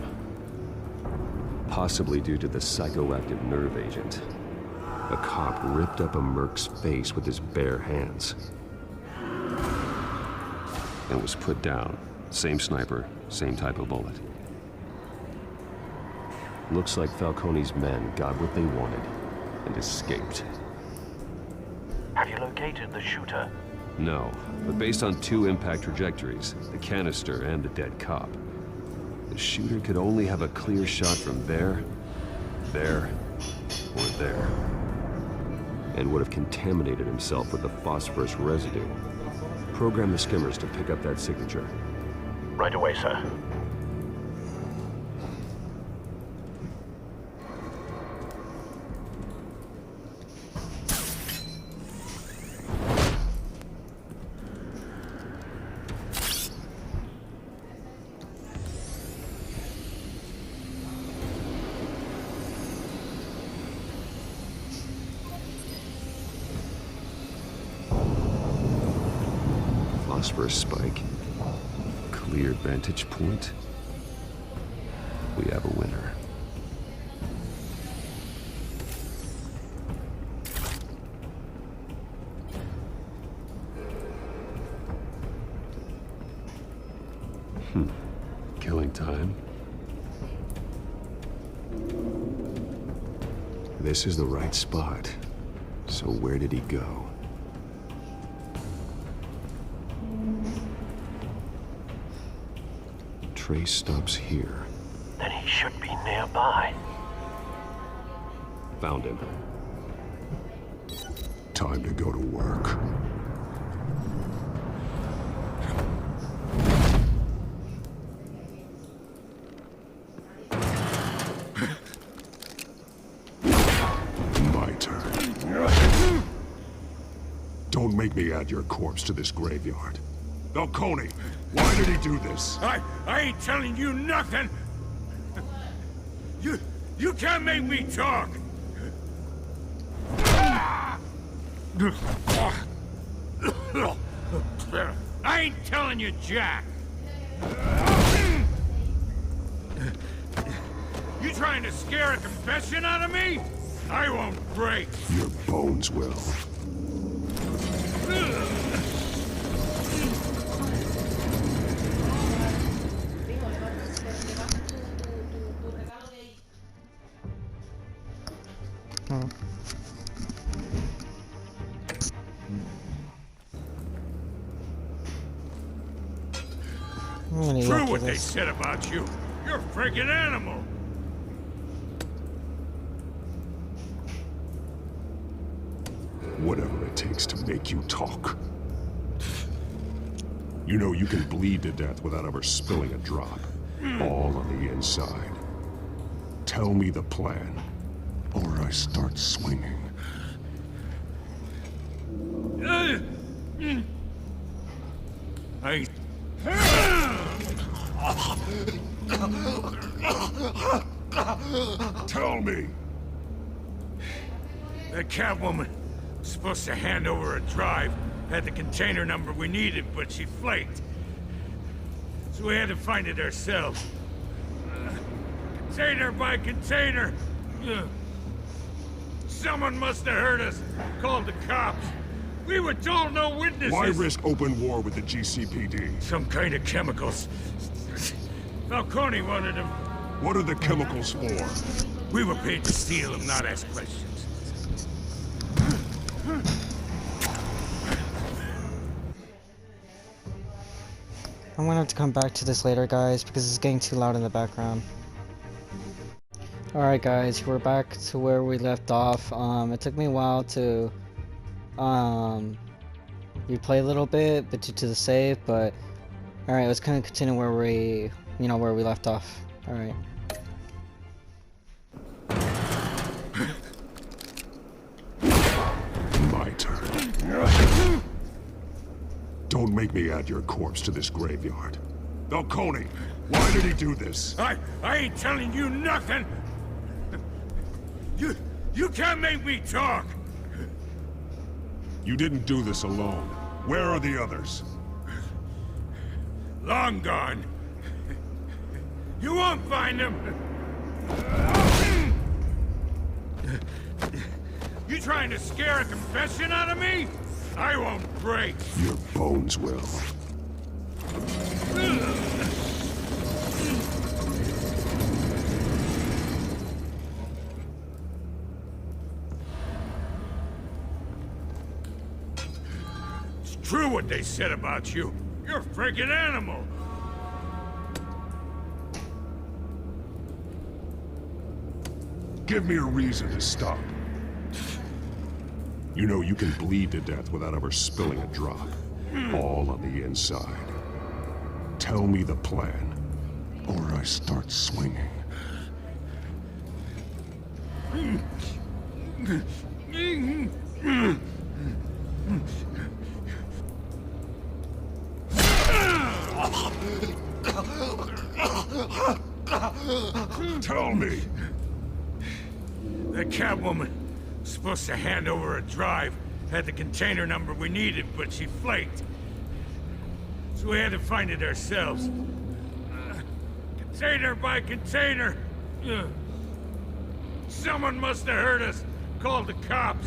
Possibly due to the psychoactive nerve agent. A cop ripped up a merc's face with his bare hands. And was put down. Same sniper, same type of bullet. Looks like Falcone's men got what they wanted and escaped.
Have you located the shooter?
No, but based on two impact trajectories, the canister and the dead cop, the shooter could only have a clear shot from there, or there.
and would have contaminated himself with the phosphorus residue. Program the skimmers to pick up that signature.
Right away, sir.
Phosphorus spike. Clear vantage point. We have a winner. Killing time. This is the right spot. So where did he go? Trace stops here.
Then he should be nearby.
Found him. Time to go to work. My turn. Don't make me add your corpse to this graveyard. Falcone, why did he do this?
I ain't telling you nothing! You can't make me talk! I ain't telling you, Jack! You trying to scare a confession out of me? I won't break!
Your bones will.
True what they said about you. You're a freaking animal.
Whatever it takes to make you talk. You know you can bleed to death without ever spilling a drop. All on the inside. Tell me the plan, or I start swinging. Tell me!
That Catwoman was supposed to hand over a drive, had the container number we needed, but she flaked. So we had to find it ourselves. Container by container. Someone must have heard us, called the cops. We were told no witnesses.
Why risk open war with the GCPD?
Some kind of chemicals. Falcone wanted them.
What are the chemicals for?
We were paid to steal them, not ask questions.
I'm gonna have to come back to this later, guys, because it's getting too loud in the background. Alright guys, we're back to where we left off. It took me a while to replay a little bit due to the save, but alright, let's kind of continue where we left off. Alright.
My turn. Don't make me add your corpse to this graveyard. Falcone, why did he do this?
I ain't telling you nothing! You can't make me talk!
You didn't do this alone. Where are the others?
Long gone. You won't find them! You trying to scare a confession out of me? I won't break!
Your bones will.
It's true what they said about you. You're a freaking animal!
Give me a reason to stop. You know you can bleed to death without ever spilling a drop. All on the inside. Tell me the plan, or I start swinging. Tell me.
The Catwoman was supposed to hand over a drive. Had the container number we needed, but she flaked. So we had to find it ourselves. Container by container. Someone must have heard us. Called the cops.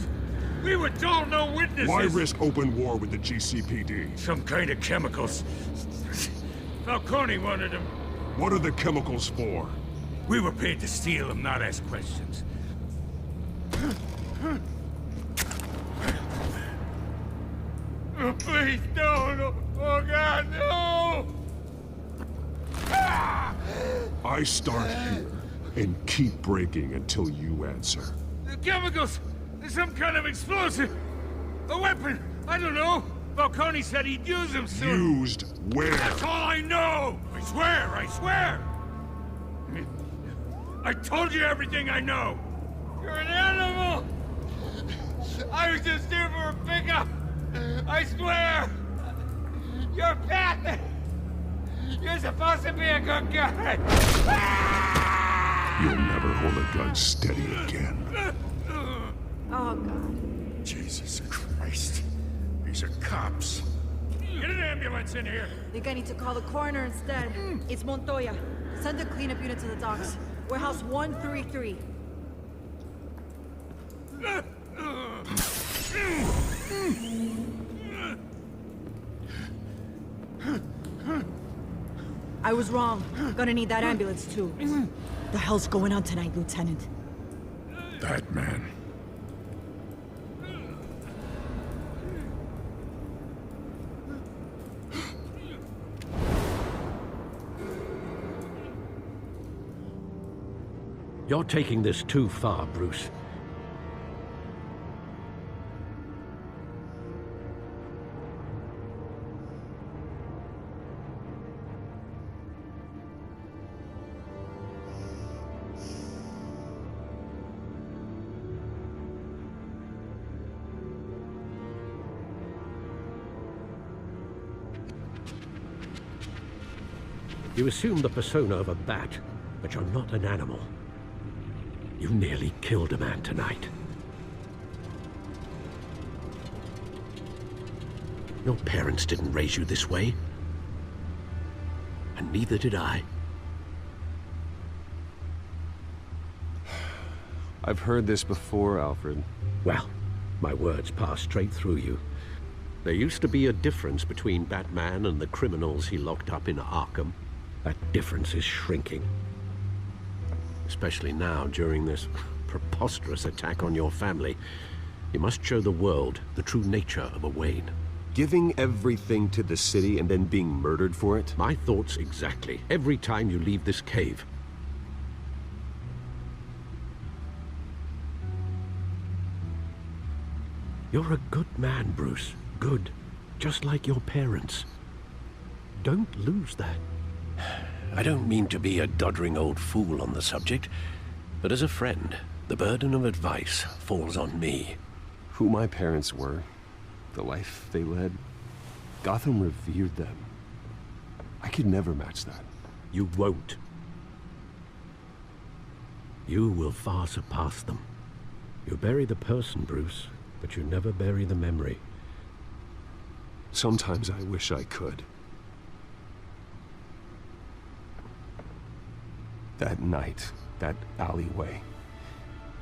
We were told no witnesses.
Why risk open war with the GCPD?
Some kind of chemicals. Falcone wanted them.
What are the chemicals for?
We were paid to steal them, not ask questions. Oh, please, no. Oh, God, no!
I start here and keep breaking until you answer.
The chemicals! There's some kind of explosive! A weapon! I don't know! Falcone said he'd use them soon!
Used where?
That's all I know! I swear! I told you everything I know! You're an animal! I was just here for a pickup! I swear! You're Pat! You're supposed to be a good guy!
You'll never hold a gun steady again.
Oh, God.
Jesus Christ. These are cops. Get an ambulance in here!
Think I need to call the coroner instead. It's Montoya. Send a cleanup unit to the docks. Warehouse 133. I was wrong. Gonna need that ambulance, too. The hell's going on tonight, Lieutenant?
That man.
You're taking this too far, Bruce. You assume the persona of a bat, but you're not an animal. You nearly killed a man tonight. Your parents didn't raise you this way. And neither did I.
I've heard this before, Alfred.
Well, my words pass straight through you. There used to be a difference between Batman and the criminals he locked up in Arkham. That difference is shrinking. Especially now, during this preposterous attack on your family. You must show the world the true nature of a Wayne.
Giving everything to the city and then being murdered for it?
My thoughts exactly. Every time you leave this cave. You're a good man, Bruce. Good. Just like your parents. Don't lose that. I don't mean to be a doddering old fool on the subject, but as a friend, the burden of advice falls on me.
Who my parents were, the life they led, Gotham revered them. I could never match that.
You won't. You will far surpass them. You bury the person, Bruce, but you never bury the memory.
Sometimes I wish I could. That night, that alleyway,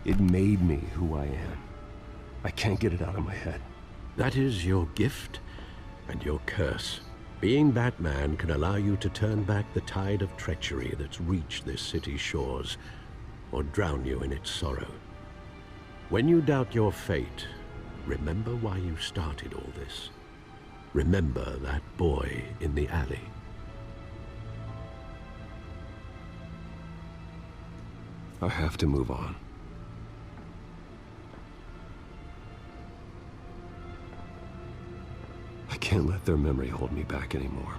it made me who I am. I can't get it out of my head.
That is your gift and your curse. Being Batman can allow you to turn back the tide of treachery that's reached this city's shores, or drown you in its sorrow. When you doubt your fate, remember why you started all this. Remember that boy in the alley.
I have to move on. can't let their memory hold me back anymore.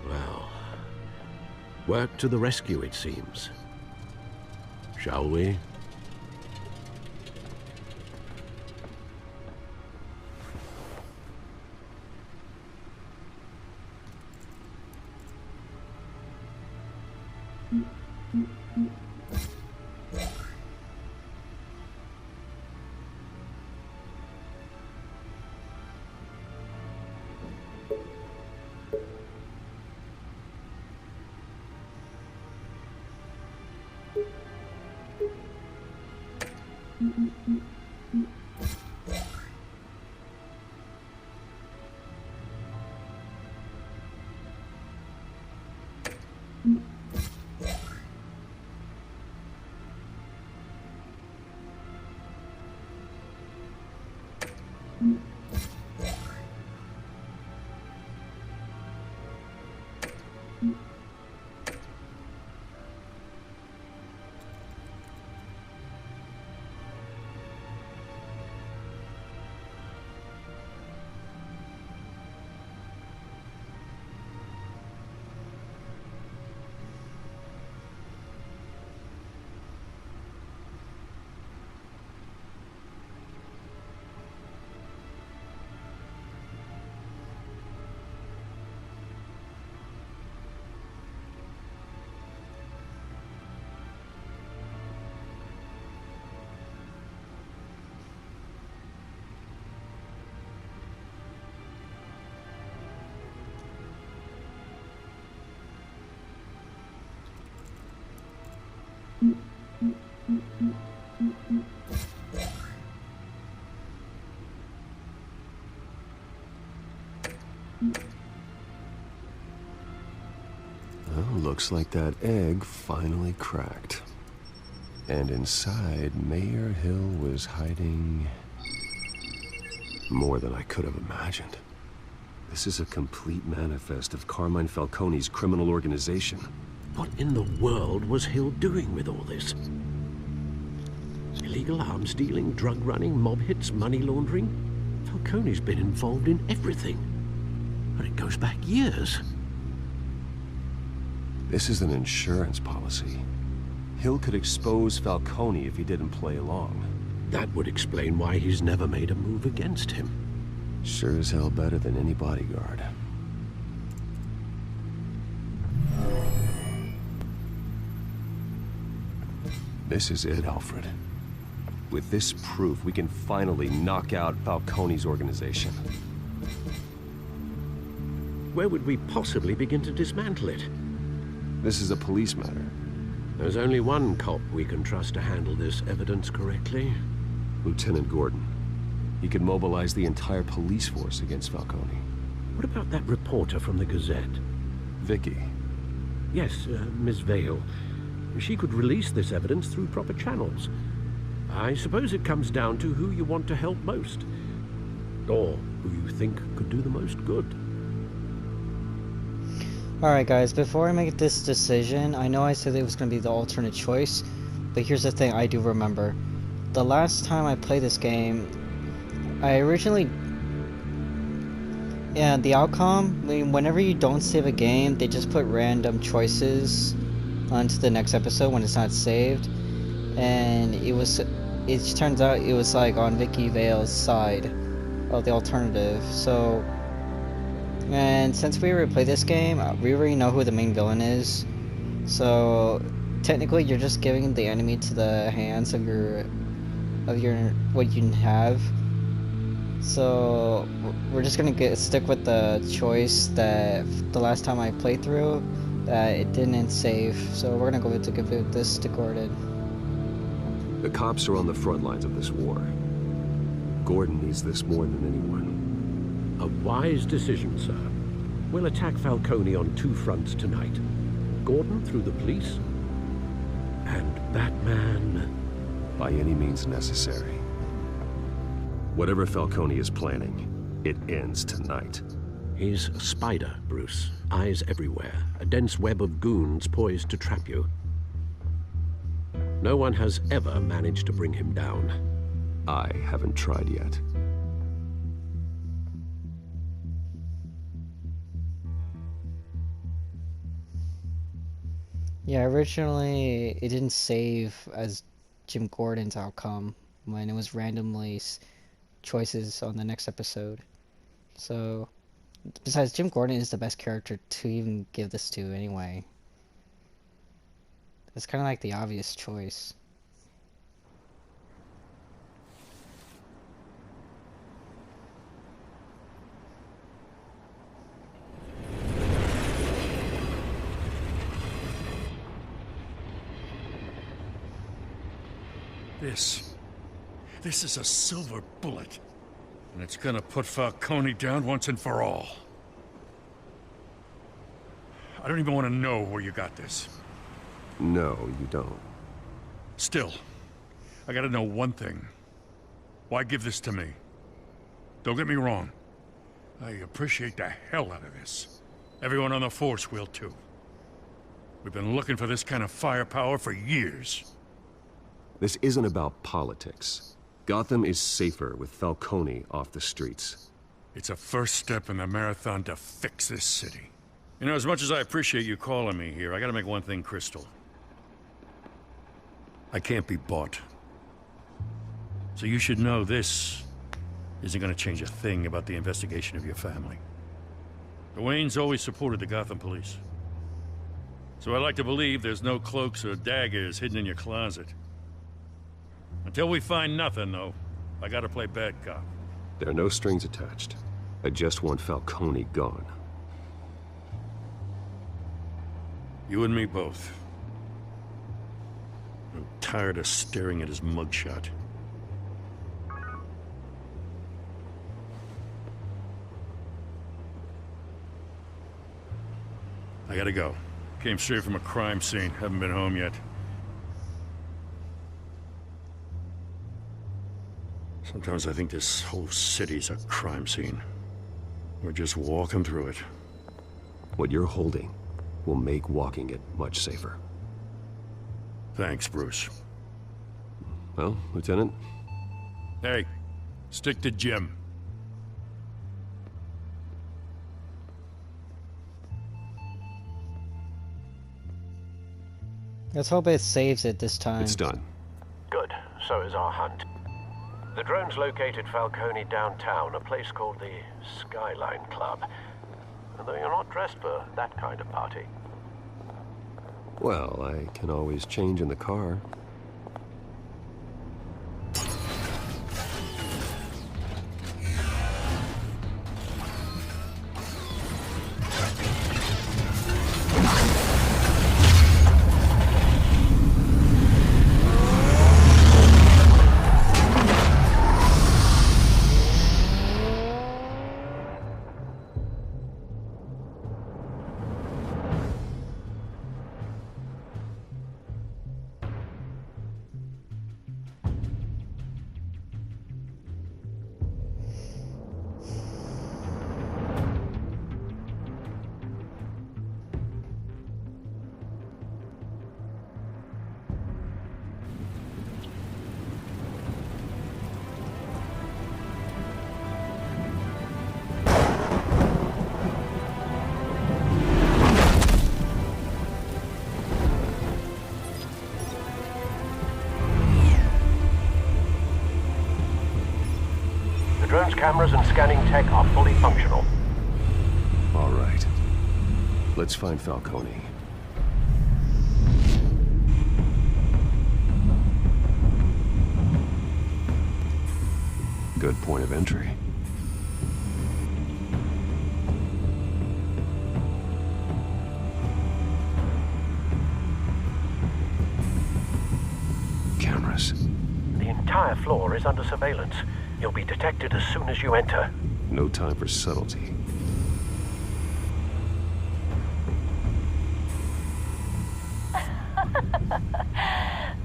Well, work to the rescue, it seems. Shall we?
Well, looks like that egg finally cracked. And inside, Mayor Hill was hiding more than I could have imagined. This is a complete manifest of Carmine Falcone's criminal organization.
What in the world was Hill doing with all this? Illegal arms dealing, drug running, mob hits, money laundering? Falcone's been involved in everything. But it goes back years.
This is an insurance policy. Hill could expose Falcone if he didn't play along.
That would explain why he's never made a move against him.
Sure as hell better than any bodyguard. This is it, Alfred. With this proof, we can finally knock out Falcone's organization.
Where would we possibly begin to dismantle it?
This is a police matter.
There's only one cop we can trust to handle this evidence correctly.
Lieutenant Gordon. He could mobilize the entire police force against Falcone.
What about that reporter from the Gazette?
Vicky.
Yes, Miss Vale. She could release this evidence through proper channels. I suppose it comes down to who you want to help most. Or who you think could do the most good.
Alright guys, before I make this decision, I know I said it was going to be the alternate choice, but here's the thing I do remember. The last time I played this game, I originally... Yeah, the outcome, I mean, whenever you don't save a game, they just put random choices onto the next episode when it's not saved. And it turns out it was like on Vicky Vale's side of the alternative, so... And since we already played this game, we already know who the main villain is. So technically, you're just giving the enemy to the hands of your what you have. So we're just gonna stick with the choice that the last time I played through that it didn't save. So we're gonna go to give this to Gordon.
The cops are on the front lines of this war. Gordon needs this more than anyone.
A wise decision, sir. We'll attack Falcone on two fronts tonight. Gordon through the police, and Batman...
by any means necessary. Whatever Falcone is planning, it ends tonight.
He's a spider, Bruce. Eyes everywhere. A dense web of goons poised to trap you. No one has ever managed to bring him down.
I haven't tried yet.
Yeah, originally it didn't save as Jim Gordon's outcome when it was randomly choices on the next episode. So, besides, Jim Gordon is the best character to even give this to anyway. It's kind of like the obvious choice.
This is a silver bullet. And it's gonna put Falcone down once and for all. I don't even want to know where you got this.
No, you don't.
Still, I gotta know one thing. Why give this to me? Don't get me wrong. I appreciate the hell out of this. Everyone on the force will too. We've been looking for this kind of firepower for years.
This isn't about politics. Gotham is safer with Falcone off the streets.
It's a first step in the marathon to fix this city. You know, as much as I appreciate you calling me here, I gotta make one thing crystal. I can't be bought. So you should know this isn't gonna change a thing about the investigation of your family. The Waynes always supported the Gotham police. So I like to believe there's no cloaks or daggers hidden in your closet. Until we find nothing, though, I gotta play bad cop.
There are no strings attached. I just want Falcone gone.
You and me both. I'm tired of staring at his mugshot. I gotta go. Came straight from a crime scene. Haven't been home yet. Sometimes I think this whole city's a crime scene. We're just walking through it.
What you're holding will make walking it much safer.
Thanks, Bruce.
Well, Lieutenant?
Hey, stick to Jim.
Let's hope it saves it this time.
It's done.
Good. So is our hunt. The drones located Falcone downtown, a place called the Skyline Club. Though you're not dressed for that kind of party.
Well, I can always change in the car.
Drone's cameras and scanning tech are fully functional.
All right. Let's find Falcone. Good point of entry. Cameras.
The entire floor is under surveillance. You'll be detected as soon as you enter.
No time for subtlety.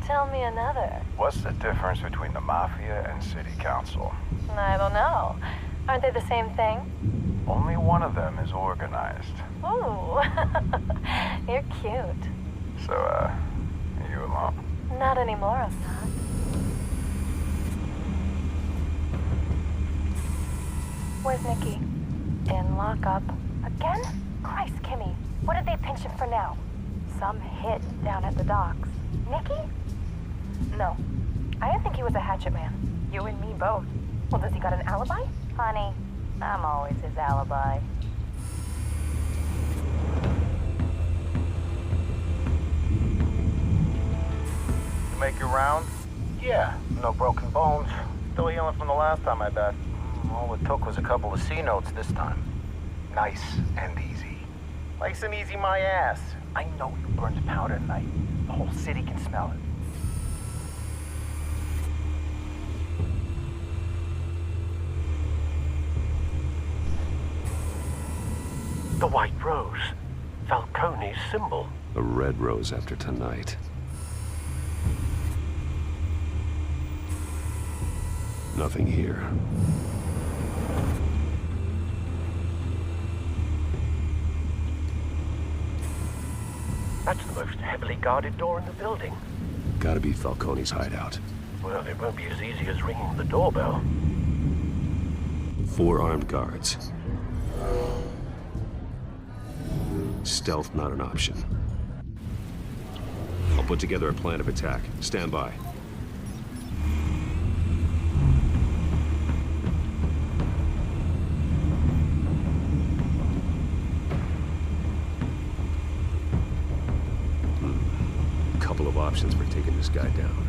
Tell me another.
What's the difference between the Mafia and City Council?
I don't know. Aren't they the same thing?
Only one of them is organized.
Ooh, you're cute.
So, are you alone?
Not anymore, I'm not. Where's Nikki? In lockup. Again? Christ, Kimmy. What did they pinch him for now? Some hit down at the docks. Nikki? No. I didn't think he was a hatchet man. You and me both. Well, does he got an alibi? Honey, I'm always his alibi.
You make your rounds? Yeah, no broken bones. Still healing from the last time, I bet. All it took was a couple of C notes this time. Nice and easy. Nice and easy my ass. I know you burned powder tonight. The whole city can smell it.
The white rose. Falcone's symbol.
A red rose after tonight. Nothing here.
That's the most heavily guarded door in the building.
Gotta be Falcone's hideout.
Well, it won't be as easy as ringing the doorbell.
4 armed guards. Stealth not an option. I'll put together a plan of attack. Stand by. Couple of options for taking this guy down.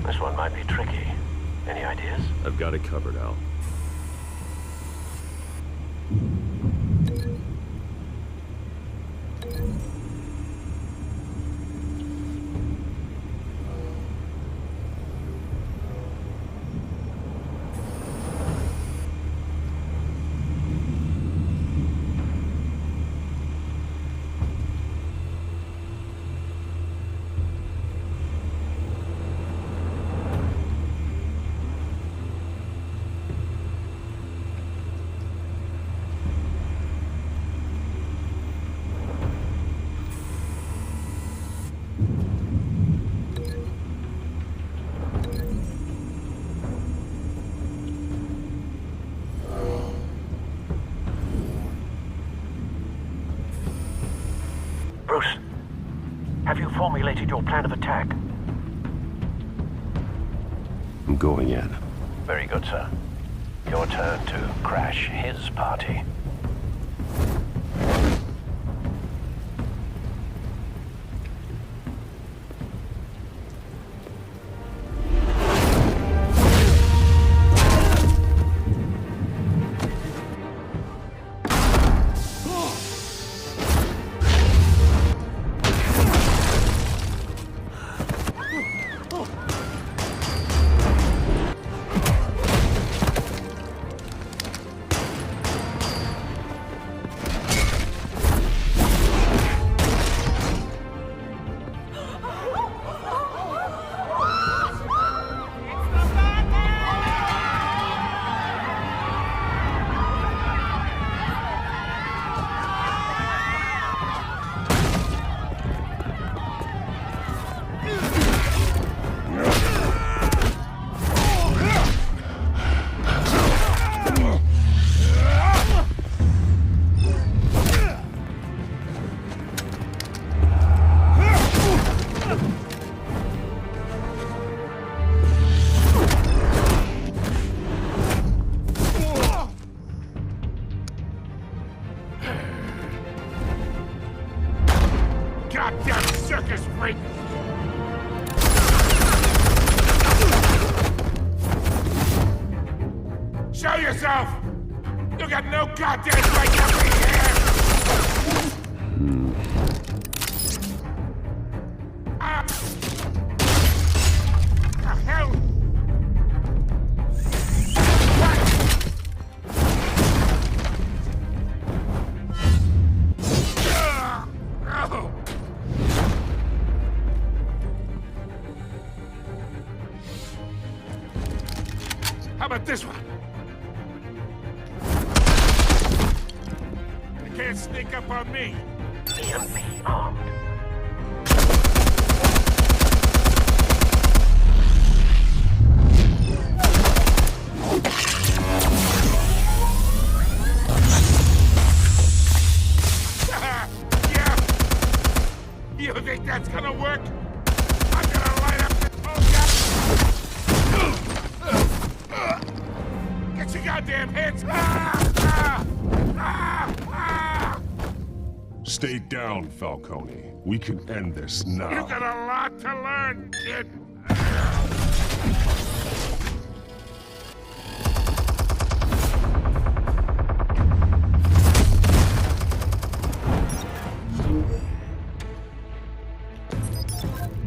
This one might be tricky. Any ideas?
I've got it covered, Al.
Bruce, have you formulated your plan of attack?
I'm going in.
Very good, sir. Your turn to crash his party.
Show yourself! You got no goddamn right to be here! Ah! The hell? What? No! How about this one? You can't sneak up on me.
EMP armed.
Yeah. You think that's gonna work? I'm gonna light up this whole guy. Get your goddamn hands!
Stay down, Falcone. We can end this now.
You got a lot to learn, kid.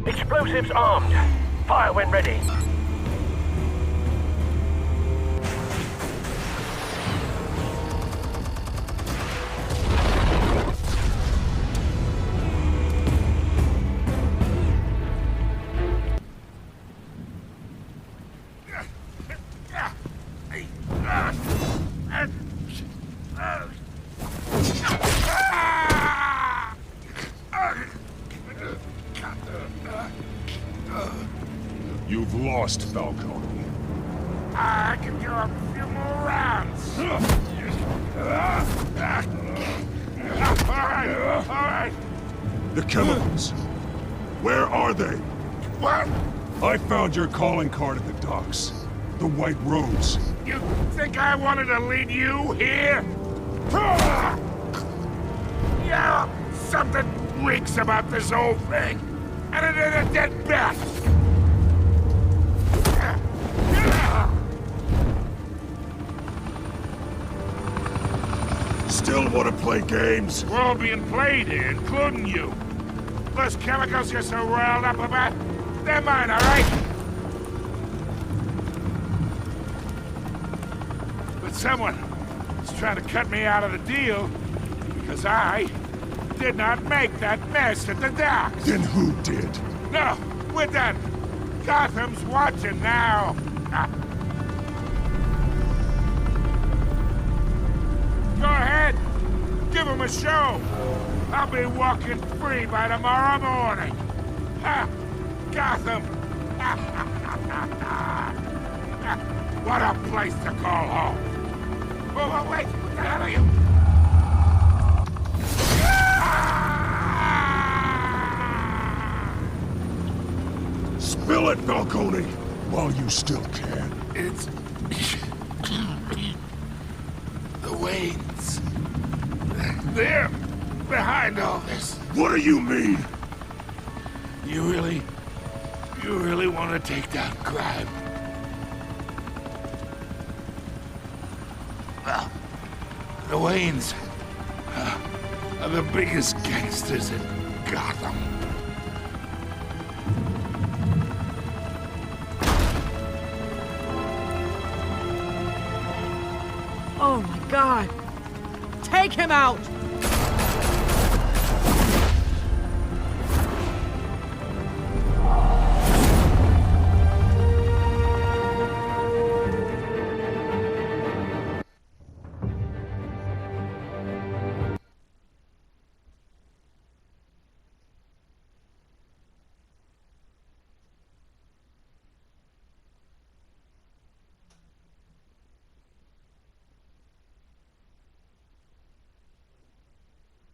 Explosives armed. Fire when ready.
You've lost, Falcone.
I can do a few more rounds. All right.
The chemicals. Where are they?
What?
I found your calling card at the docks. The White Rose.
You think I wanted to lead you here? Yeah, something reeks about this whole thing. And it is a dead bat.
Still want to play games?
We're all being played here, including you. Those chemicals you're so riled up about, they're mine, all right? But someone is trying to cut me out of the deal because I did not make that mess at the docks.
Then who did?
No, we're done. Gotham's watching now. Go ahead. Give him a show. I'll be walking free by tomorrow morning. Ha! Gotham. What a place to call home. Oh, wait. What the hell are you?
Spill it, Falcone, while you still can.
It's... the Waynes. They're behind all this.
What do you mean?
You really want to take down crime? Well, the Waynes are the biggest gangsters in Gotham.
Oh my God! Take him out!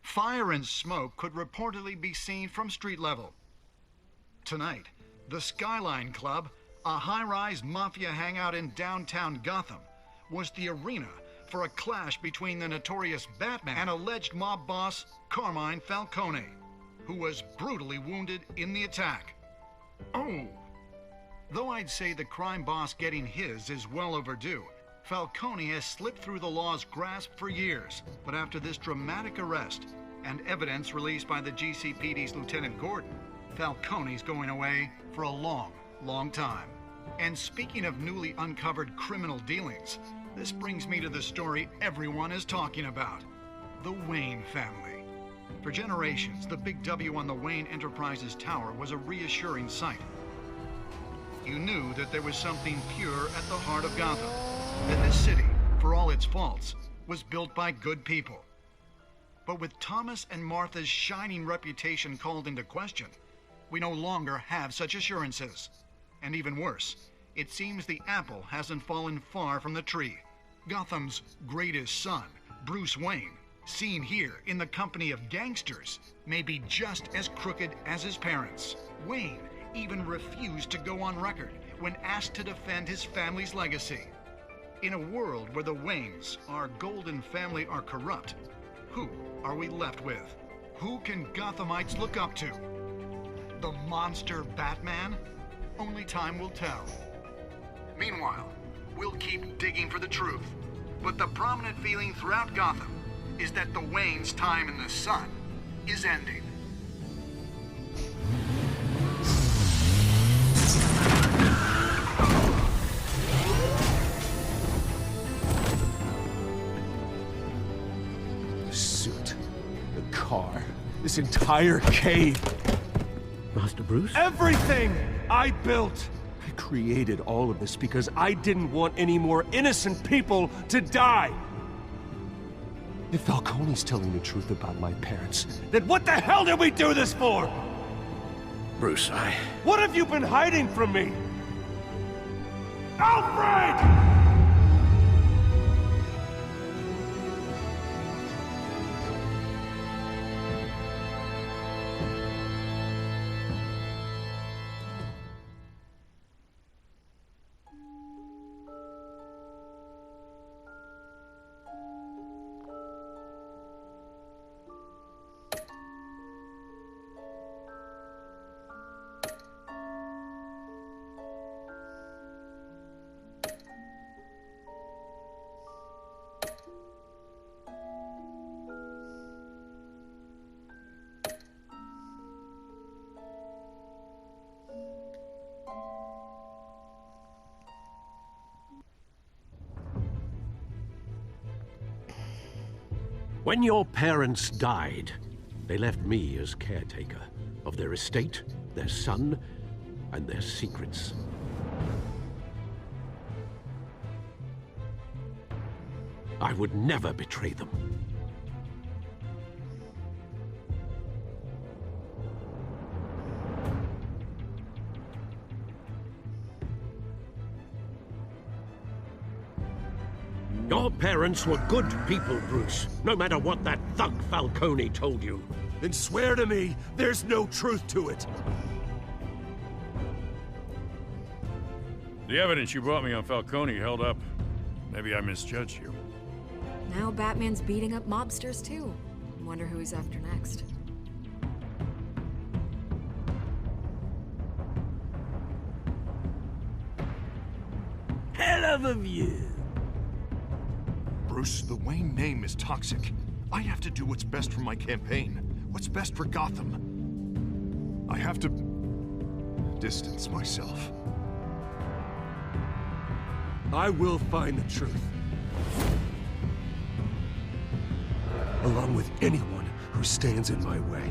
Fire and smoke could reportedly be seen from street level. Tonight, the Skyline Club, a high-rise mafia hangout in downtown Gotham, was the arena for a clash between the notorious Batman and alleged mob boss Carmine Falcone, who was brutally wounded in the attack. Oh! Though I'd say the crime boss getting his is well overdue, Falcone has slipped through the law's grasp for years, but after this dramatic arrest and evidence released by the GCPD's Lieutenant Gordon, Falcone's going away for a long, long time. And speaking of newly uncovered criminal dealings, this brings me to the story everyone is talking about: the Wayne family. For generations, the big W on the Wayne Enterprises tower was a reassuring sight. You knew that there was something pure at the heart of Gotham, that this city, for all its faults, was built by good people. But with Thomas and Martha's shining reputation called into question, we no longer have such assurances. And even worse, it seems the apple hasn't fallen far from the tree. Gotham's greatest son, Bruce Wayne, seen here in the company of gangsters, may be just as crooked as his parents. Wayne even refused to go on record when asked to defend his family's legacy. In a world where the Waynes, our golden family, are corrupt, who are we left with? Who can Gothamites look up to? The monster Batman? Only time will tell. Meanwhile, we'll keep digging for the truth. But the prominent feeling throughout Gotham is that the Waynes' time in the sun is ending.
The suit, the car, this entire cave.
Master Bruce?
Everything I built! I created all of this because I didn't want any more innocent people to die! If Falcone's telling the truth about my parents, then what the hell did we do this for?
Bruce,
What have you been hiding from me? Alfred!
When your parents died, they left me as caretaker of their estate, their son, and their secrets. I would never betray them. Your parents were good people, Bruce, no matter what that thug Falcone told you.
Then swear to me there's no truth to it.
The evidence you brought me on Falcone held up. Maybe I misjudged you.
Now Batman's beating up mobsters, too. Wonder who he's after next.
Hell of a view.
Bruce, the Wayne name is toxic. I have to do what's best for my campaign. What's best for Gotham. I have to distance myself.
I will find the truth. Along with anyone who stands in my way.